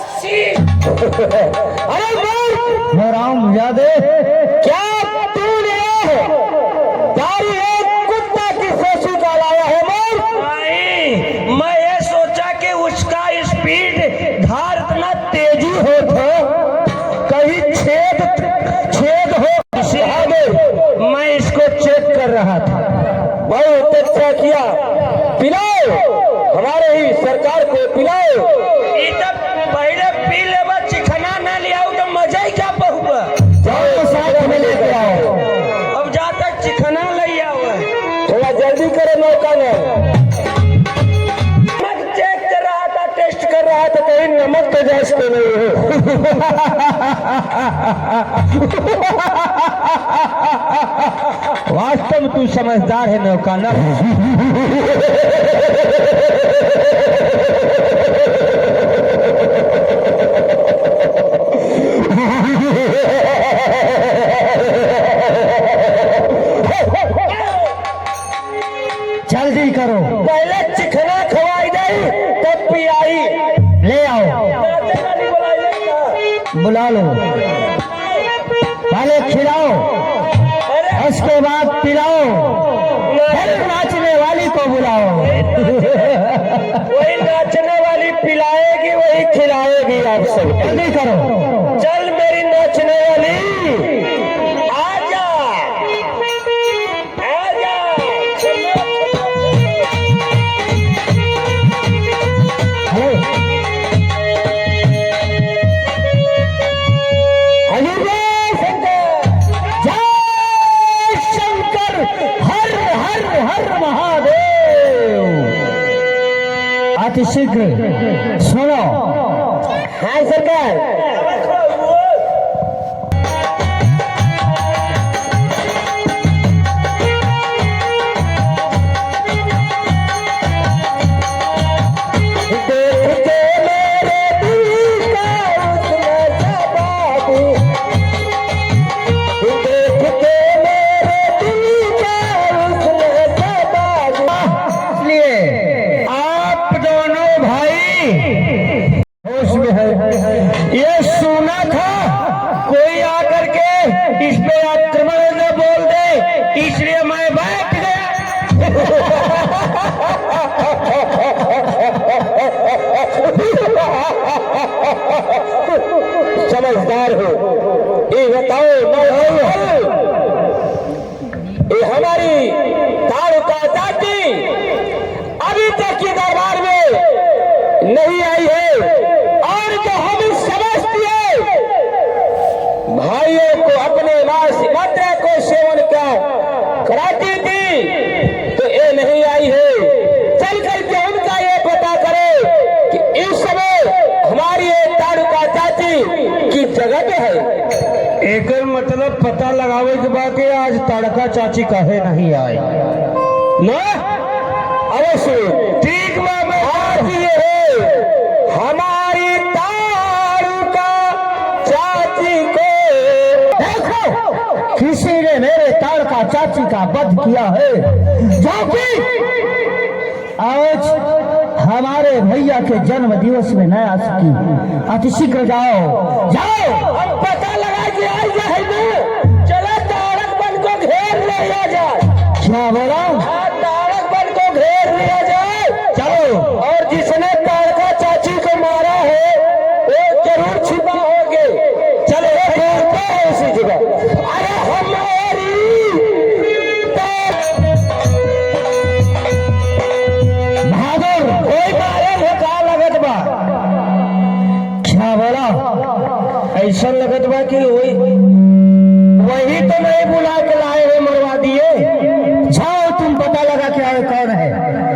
अरे राम यादे, क्या तूने दारू एक कुत्ता की सोची का लाया है? नहीं, मैं ये सोचा कि उसका स्पीड धार इतना तेजी हो तो कहीं छेद हो, मैं इसको चेक कर रहा था। बहुत अच्छा किया। पिलाओ, हमारे ही सरकार को पिलाओ। पहले पी लेवा, चिकना न ले आओ तो मजा ही क्या बहुआ। जाओ साथ में लेके आओ। अब जा तक चिकना ले आओ, थोड़ा जल्दी करो। मौका ने नमक चेक कर रहा था, टेस्ट कर रहा था, कहीं नमक तो जैसे नहीं हो। वास्तव में तू समझदार है नौकाना। जल्दी करो, पहले चिकना खवाई गई तब पियाई। ले आओ, बुला लो, पहले खिलाओ, उसके बाद पिलाओ, फिर नाचने वाली को बुलाओ। वही नाचने वाली पिलाएगी, वही खिलाएगी आप सब। जल्दी करो। चल मेरी नाचने वाली, आजा आजा। हेलो, हरि जय शंकर, हर हर हर महादेव। अति शीघ्र सुनो। हाँ सरकार। ये सुना था कोई आकर के इस पे आक्रमण न बोल दे, इसलिए मैं बैठ गया। समझदार हो, ये बताओ ये हमारी तालुका जाति अभी तक के दरबार में नहीं आई है, और जो हम समझती है भाइयों को अपने मात्रा को सेवन का कराती थी, तो ये नहीं आई है। चल करके उनका ये पता करे कि इस समय हमारी ये तालुका चाची की जगह पे है। एक मतलब पता लगावे के बाद आज ताड़का चाची कहे नहीं आए ना। अवश्य ठीक मैं आज ये है हमारी ताड़का चाची को। देखो, किसी ने मेरे ताड़का चाची का वध किया है, जो कि आज हमारे भैया के जन्म दिवस में न आ सकी। अति शीघ्र जाओ, जाओ। हम पता लगा के आई जाए ना। चला ताड़क बन को घेर लिया जाए। क्या बोला? ताड़क बन को घेर लिया जाए। चलो। और जिसने ताड़का चाची को मारा है वो जरूर छिपा होगे। चलो ढूंढते हैं उसी जगह। अरे हमारी बहादुर, कोई मारे का लगत बा। क्या बोला? ऐसा लगत बा कि वही तो नहीं बुला के लाए हैं, मरवा दिए। जाओ, तुम पता लगा के आए कौन है।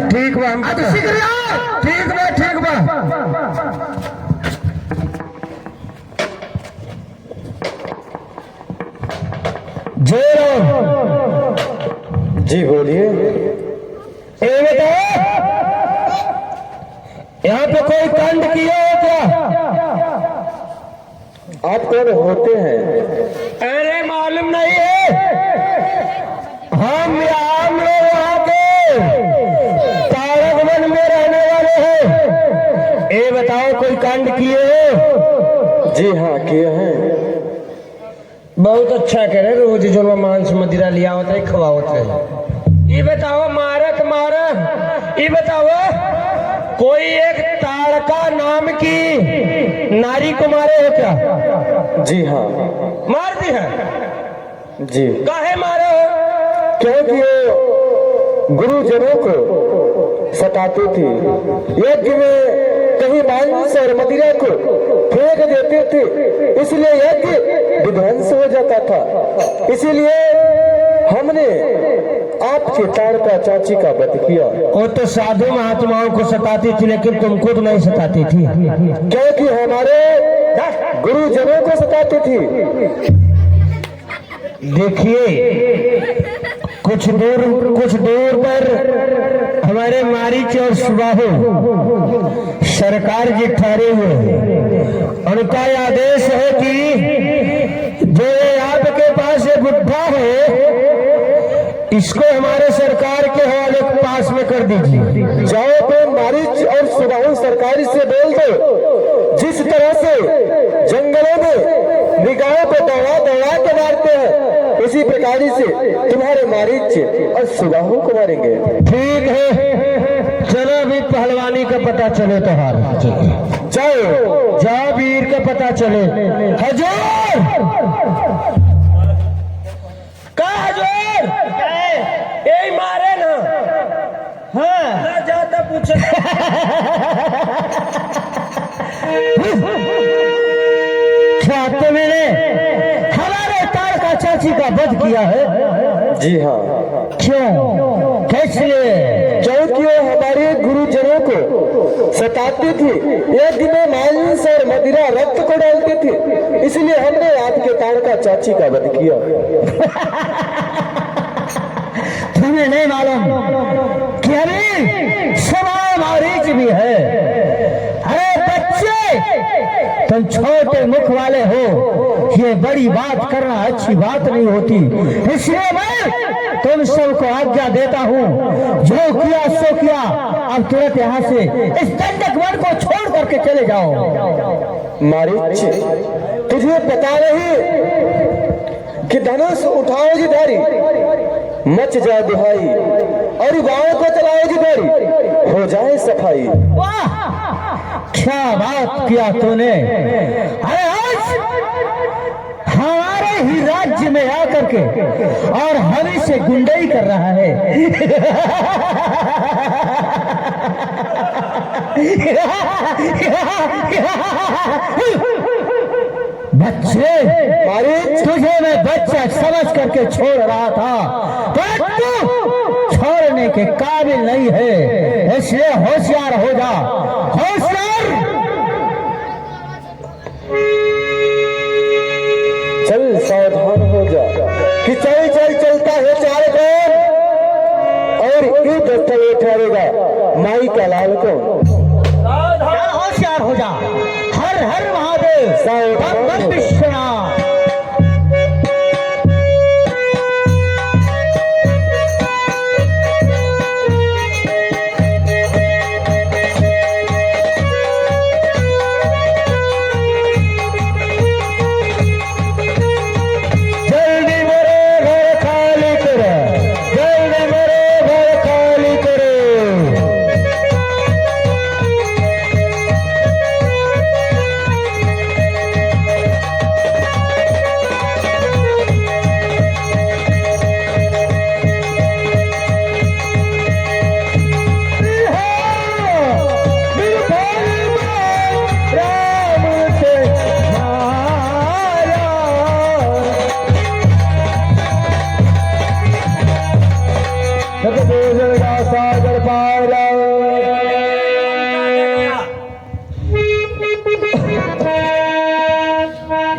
ठीक बा, हम अति शीघ्र आओ। ठीक बा ठीक बा। जय राम। जी बोलिए। यहाँ पे कोई कांड किया हो क्या? आप कौन होते हैं? अरे मालूम नहीं है। हम लोग वहाँ के तारक वन में रहने वाले हैं। ये बताओ कोई कांड किए हो? जी हाँ किए हैं। बहुत अच्छा करे, रोज जो मांस मदिरा लिया होता है खवावत रहे। ये बताओ मारक मारा, ये बताओ कोई एक ताड़का नाम की नारी को मारे हो क्या? जी हाँ मार दी है। जी काहे मारे हो? क्योंकि वो गुरुजनों को सताती थी। यज्ञ में कहीं मांस और मदिरा को फेंक देते थे, इसलिए यज्ञ विध्वंस हो जाता था। इसीलिए हमने आपके ताड़का चाची का वध किया। वो तो साधु महात्माओं को सताती थी, लेकिन तुमको तो नहीं सताती थी, क्योंकि हमारे गुरुजनों को सताती थी। देखिए कुछ दूर पर हमारे मारीच और सुबाहु सरकार जी ठहरे हुए हैं। उनका यह आदेश है कि जो आपके पास ये बुढ़ा है इसको हमारे सरकार के हवाले पास में कर दीजिए। जाओ तो मारीच और सुबाहु सरकारी से बोल दो, जिस तरह से जंगलों में निगाहों को दौड़ा दौड़ा के मारते हैं उसी प्रकार से तुम्हारे मारीच और सुबाहु को मारेंगे। ठीक है, चलो अभी पहलवानी का पता चले तो हार जाओ वीर का पता चले। हजूर का हजूर यही मारे ना। हाँ ना जाता पूछे क्या तुमने हमारे तार का चाची का वध किया है? जी हाँ। क्यों, कैसे? क्योंकि वो हमारे गुरुजनों को सताती थी, यज्ञ में मांस और मदिरा रक्त को डालती थी, इसलिए हमने आपके ताड़का चाची का वध किया। तुम्हें नहीं मालूम कि अभी सवाल मारीच भी है। अरे बच्चे, तुम छोटे मुख वाले हो, ये बड़ी बात करना अच्छी बात नहीं होती, इसलिए मैं तुम सबको आज्ञा देता हूँ, जो किया सो किया, अब तुरंत यहाँ से इस दंडक वन को छोड़ करके चले जाओ। मारीच, तुझे पता नहीं कि धनुष उठाओगी धारी, मच जाए दुहाई, और युवाओं को चलाओगी धारी, हो जाए सफाई। वाह, क्या बात किया तूने। अरे आज हमारे ही राज्य में आकर के और हमें से गुंडई कर रहा है। बच्चे, तुझे मैं बच्चा समझ करके छोड़ रहा था, परंतु छोड़ने के काबिल नहीं है, इसलिए होशियार हो जा, होशियार। चल सावधान हो जा कि चल चल चलता है चार कौन, और ये दस्तवे ठहरेगा माई का लाल कौन। होशियार हो जा। हर हर महादेव, सावधान विश्वनाथ।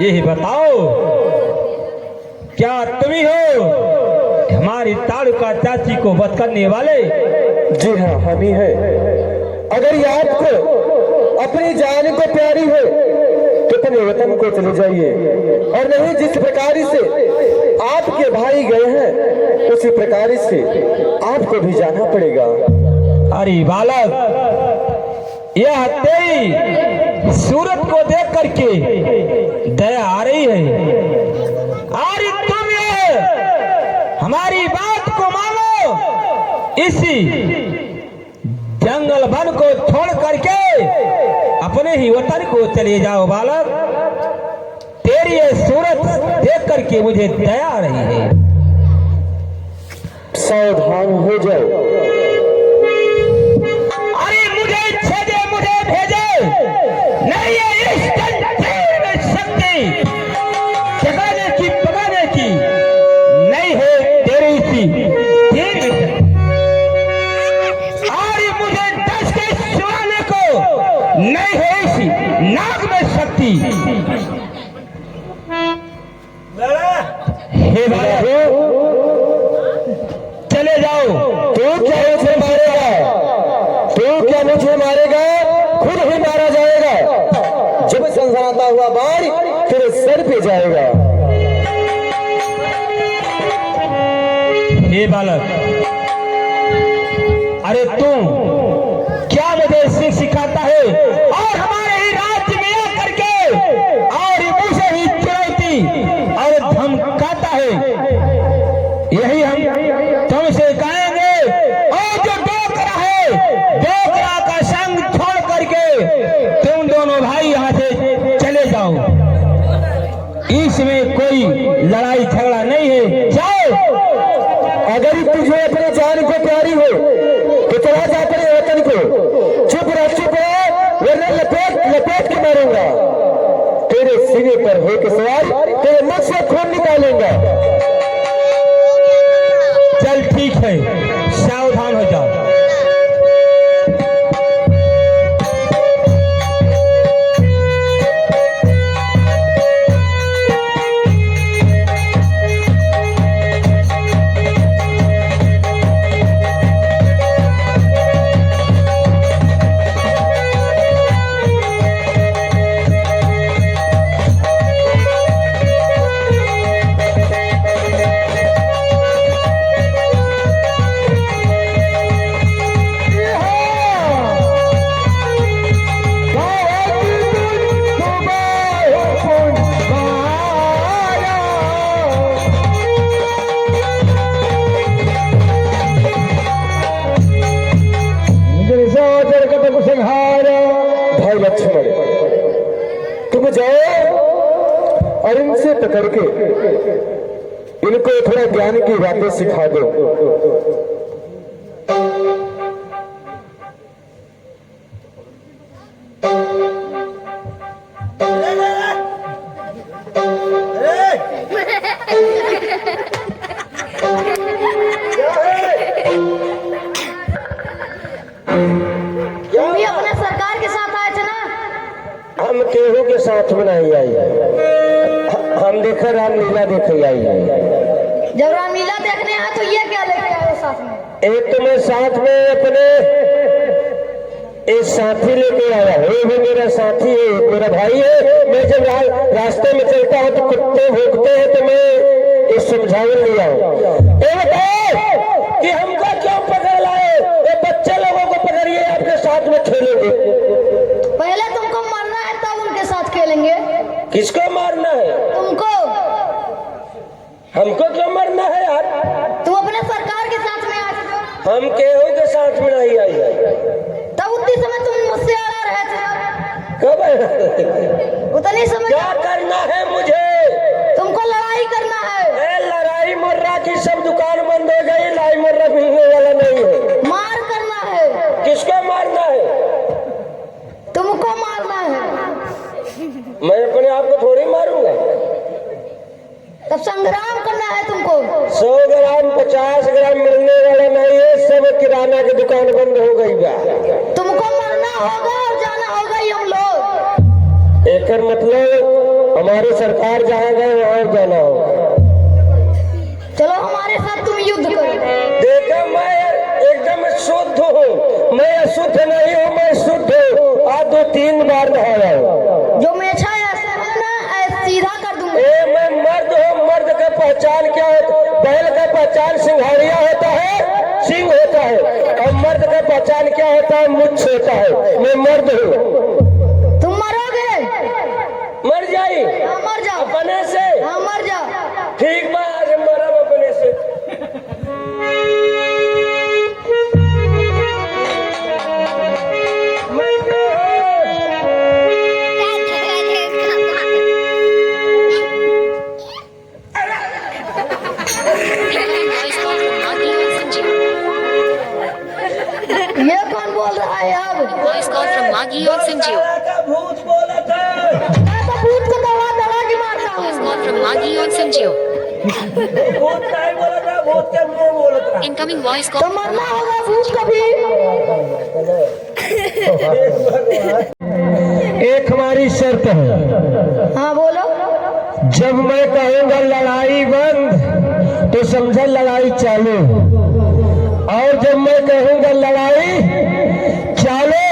यही बताओ, क्या तुम ही हो हमारी ताड़का चाची को वध करने वाले? जी हाँ, हम ही है। अगर ये आपको अपनी जान को प्यारी है तो अपने वतन को चले जाइए, और नहीं जिस प्रकार से आपके भाई गए हैं उसी प्रकार से आपको भी जाना पड़ेगा। अरे बालक, यह तेरी सूरत को देख करके दया आ रही है। अरे तुम ये हमारी बात को मानो, इसी जंगल वन को छोड़ करके अपने ही वतन को चले जाओ। बालक, तेरी ये सूरत देख करके मुझे दया आ रही है। सावधान हो जाओ। अरे मुझे छेदे, मुझे भेजे, नहीं है इस जंजीर में शक्ति जगाने की पकाने की, नहीं है तेरी सी तीर में शक्ति। अरे मुझे 10 के सुनाने को नहीं है इसी नाग में शक्ति, मुझे मारेगा खुद ही मारा जाएगा। जब सनसनाता हुआ बाढ़ तेरे सर पे जाएगा। हे बालक, अरे तुम क्या मुझे सिखाता है और हमारे ही राज्य में आकर के और मुझे ही चुनौती और धमकाता है। यही हम तुमसे कहेंगे और जो डोकरा है, डोकरा का संग छोड़ करके तुम दोनों भाई यहाँ से चले जाओ। इसमें कोई लड़ाई झगड़ा नहीं है, जाओ। अगर तुझे अपने जान को प्यारी हो तो चला जा अपने वतन को। चुप रह वरना लपेट लपेट के मारूंगा। तेरे सीने पर हो के सवार तेरे मुख से खून निकालूंगा। चल ठीक है, सावधान हो जाओ। भाई लक्ष्मण, तुम जाओ और इनसे पकड़ के इनको थोड़ा ज्ञान की बातें सिखा दो। अपने सरकार के साथ आए थे ना? हम केहू के साथ में नहीं आई है। हम देखा रामलीला देखे आई है। जब रामलीला देखने आए तो ये क्या लेके आए साथ में? एक तो मैं साथ में अपने एक साथी लेके आया हूँ। वो मेरा साथी है, मेरा भाई है। मैं जब रास्ते में चलता हूँ तो कुत्ते भौंकते हैं तो मैं इस समझाने लिया हूँ कि हमको क्यों पकड़ लाए? ये बच्चे लोगों को पकड़िए, आपके साथ में खेलेंगे। पहले तुमको मारना है तब उनके साथ खेलेंगे। किसको मारना है? तुमको। हमको क्यों मारना है यार? तुम अपने सरकार के साथ में आए थे। हम केहू के साथ में नहीं आई है। तब उतनी समय तुम मुझसे अड़ा रहे थे। कब? उतनी समय क्या करना है मुझे? तुमको लड़ाई करना है। लड़ाई मुर्रा की सब दुकान बंद हो गई। लड़ाई मुर्रा मिलने वाला नहीं है। मार करना है। किसको मारना है? तुमको मारना है। मैं अपने आप को थोड़ी मारूंगा। तब संग्राम करना है तुमको। 100 ग्राम 50 ग्राम मिलने वाला नहीं है। सब किराना की दुकान बंद हो गई बा। तुमको मरना होगा और जाना होगा ही हम लोग। एक मतलब हमारी सरकार जहाँ गए वहाँ जाना होगा। चलो हमारे साथ तुम युद्ध करो। देखो मैं एकदम शुद्ध हूँ, मैं अशुद्ध नहीं हूँ, मैं शुद्ध हूँ। आज 2-3 बार नहाया हूँ। जो मेछा ऐसे है ना सीधा कर दूंगा। मैं मर्द हूँ। मर्द का पहचान क्या होता? बैल का पहचान सिंघाड़िया होता है, सिंह होता है। और मर्द का पहचान क्या होता है? मुछ होता है। मैं मर्द हूँ। तुम मरोगे। मर जाई। हाँ मर जाओ अपने से। हाँ मर जाओ। ठीक बा, आज मरब अपने से। ये कौन बोल रहा है अब? Voice call from Maggie और संजीव. भूत बोला था। मैं तो भूत को दड़ा के मारता हूँ। Voice call from Maggie और संजीव. भूत नहीं बोला था, भूत के मुंह बोला था। Incoming voice तो call. मरना होगा भूत को भी। एक हमारी शर्त है। हाँ बोलो। जब मैं कहूँगा लड़ाई बंद तो समझो लड़ाई चालू। और जब मैं कहूँगा लड़ाई चालू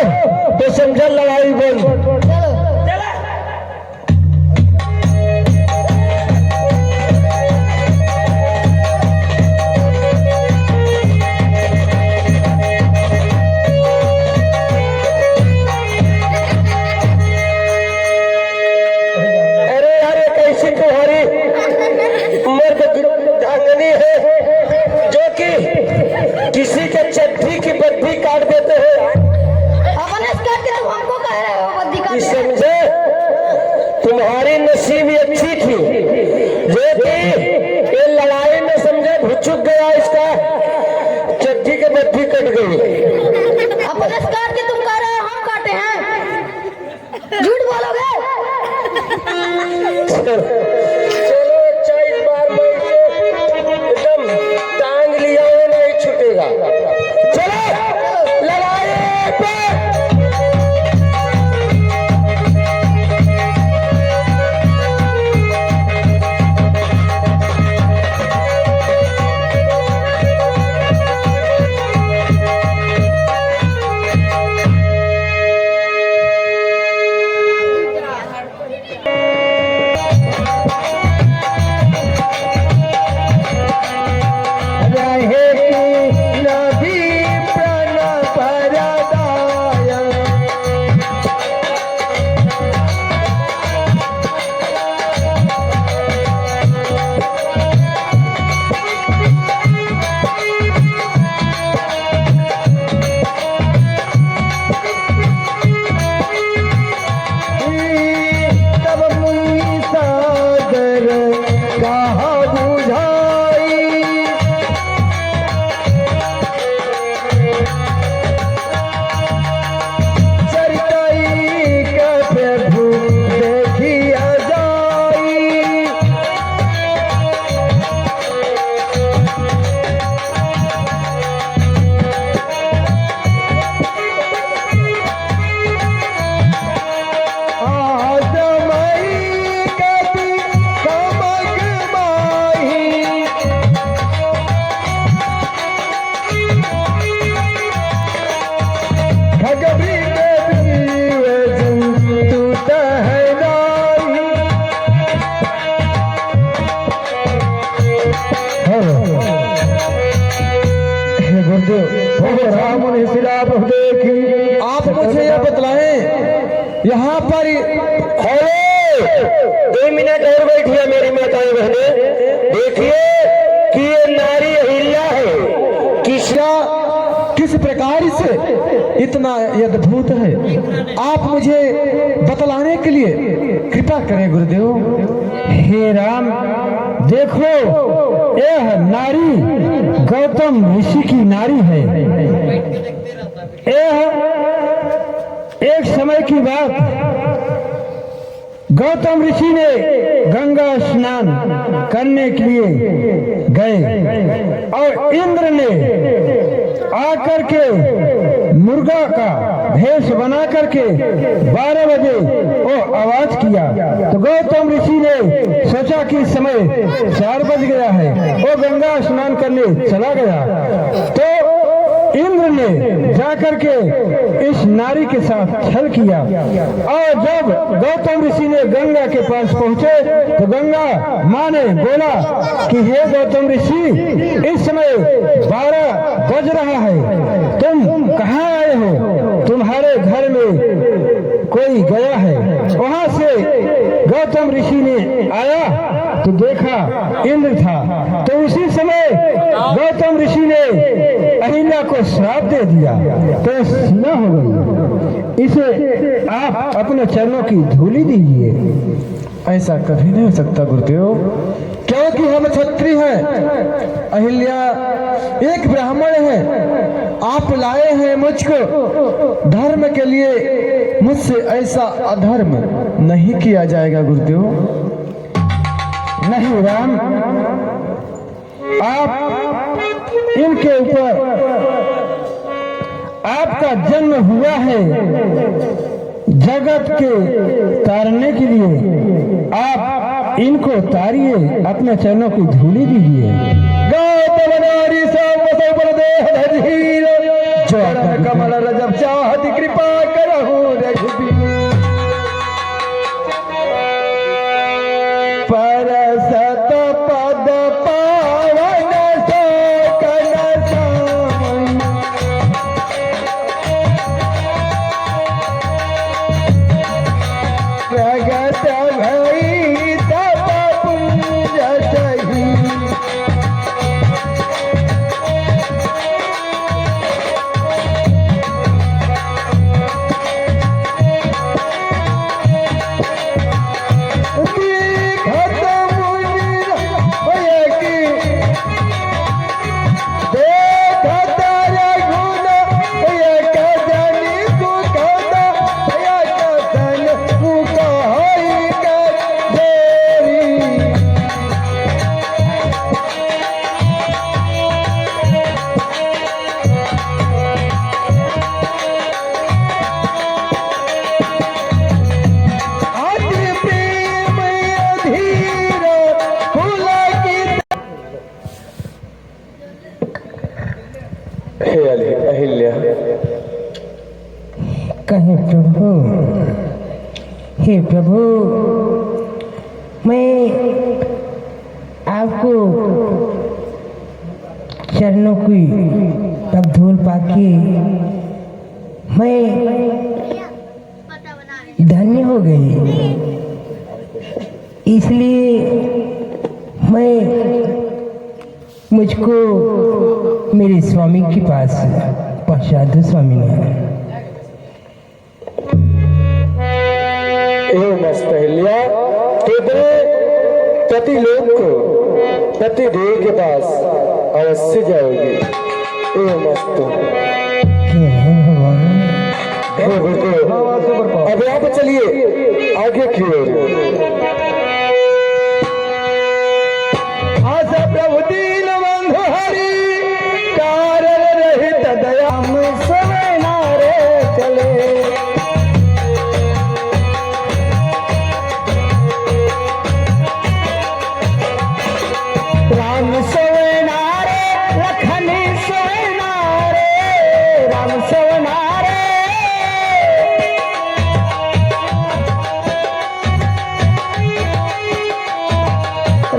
गया, इसका चट्टी के बत्ती कट गई। अब पुलिस काट के तुम कह रहे हो हम काटे हैं? झूठ बोलोगे? चलो अच्छा, इस बार मैं इसे एकदम टांग लिया है, नहीं छूटेगा। चलो लगाए पे। आप मुझे यह बतलाएं, यहाँ पर 2 मिनट और बैठिए मेरी माताएं बहने। देखिए कि ये नारी अहिल्या है, किस प्रकार से इतना अद्भुत है, आप मुझे बतलाने के लिए कृपा करें गुरुदेव। हे राम, देखो यह नारी गौतम ऋषि की नारी है। यह एक समय की बात, गौतम ऋषि ने गंगा स्नान करने के लिए गए और इंद्र ने आकर के मुर्गा का भेष बना करके 12 बजे वो आवाज किया। तो गौतम ऋषि ने सोचा कि इस समय 4 बज गया है, वो गंगा स्नान करने चला गया। तो इंद्र ने जाकर के इस नारी के साथ छल किया और जब गौतम ऋषि ने गंगा के पास पहुंचे तो गंगा माँ ने बोला कि हे गौतम ऋषि, इस समय 12 बज रहा है, तुम कहाँ आए हो? तुम्हारे घर में कोई गया है। वहां से गौतम ऋषि ने आया तो देखा इंद्र था। तो उसी समय गौतम ऋषि ने अहिल्या को श्राप दे दिया, तो सीना हो गई। इसे आप अपने चरणों की धूली दीजिए। ऐसा कभी नहीं हो सकता गुरुदेव, क्योंकि हम क्षत्रिय हैं, अहिल्या एक ब्राह्मण है। आप लाए हैं मुझको धर्म के लिए, मुझसे ऐसा अधर्म नहीं किया जाएगा गुरुदेव। नहीं राम, आप इनके ऊपर आपका जन्म हुआ है जगत के तारने के लिए, आप इनको तारिए, अपने चरणों की धूली दीजिए। गौतम नारी जो कमल रजब चाहती कृपा करहु रघुबीर। परसत पद पावन सकल सामय, प्रगट भई तप पुंज सही। कहे प्रभु, हे प्रभु, मैं आपको चरणों की तब धूल पाके मैं धन्य हो गई। इसलिए मैं मुझको मेरे स्वामी के पास पहुंचा दो स्वामी ने। पहलिया तेरे पति लोग को पति देव के पास अवश्य जाओगी। मस्त अब यहाँ पर चलिए आगे की ओर। आशा प्रभु दीन बंधु हरि कारण रहित दयाम समय नारे चले। राम समय नारे लखनी समय नारे, राम समय नारे।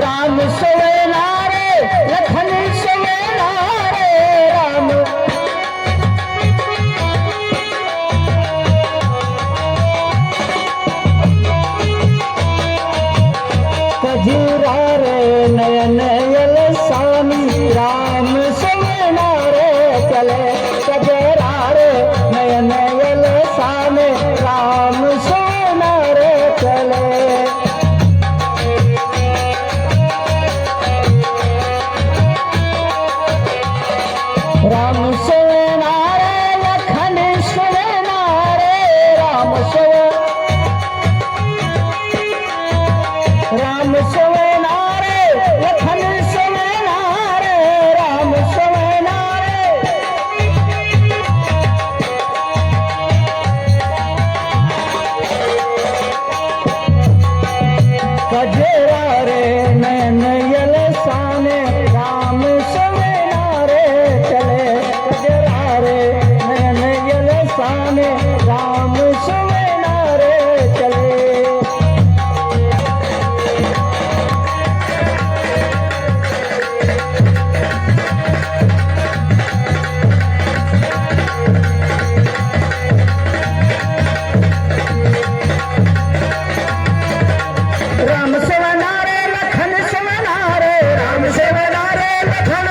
राम समय नारे लखनी समय नारे, राम कजूरा रे नयन यल स्वामी, राम समय नारे चले। कजरा रे नयन यल स्वामी, राम समय नारे चले। राम समय नारे लखन समय नारे, राम समय नारे लखन समय नारे, राम समय नारे। कजरा रे नयन यल साने, राम समय नारे चले। कजरा रे नयन यल साने, राम समय नारे चले। राम सेवा नारे लखन सेवा नारे, राम सेवा नारे लखन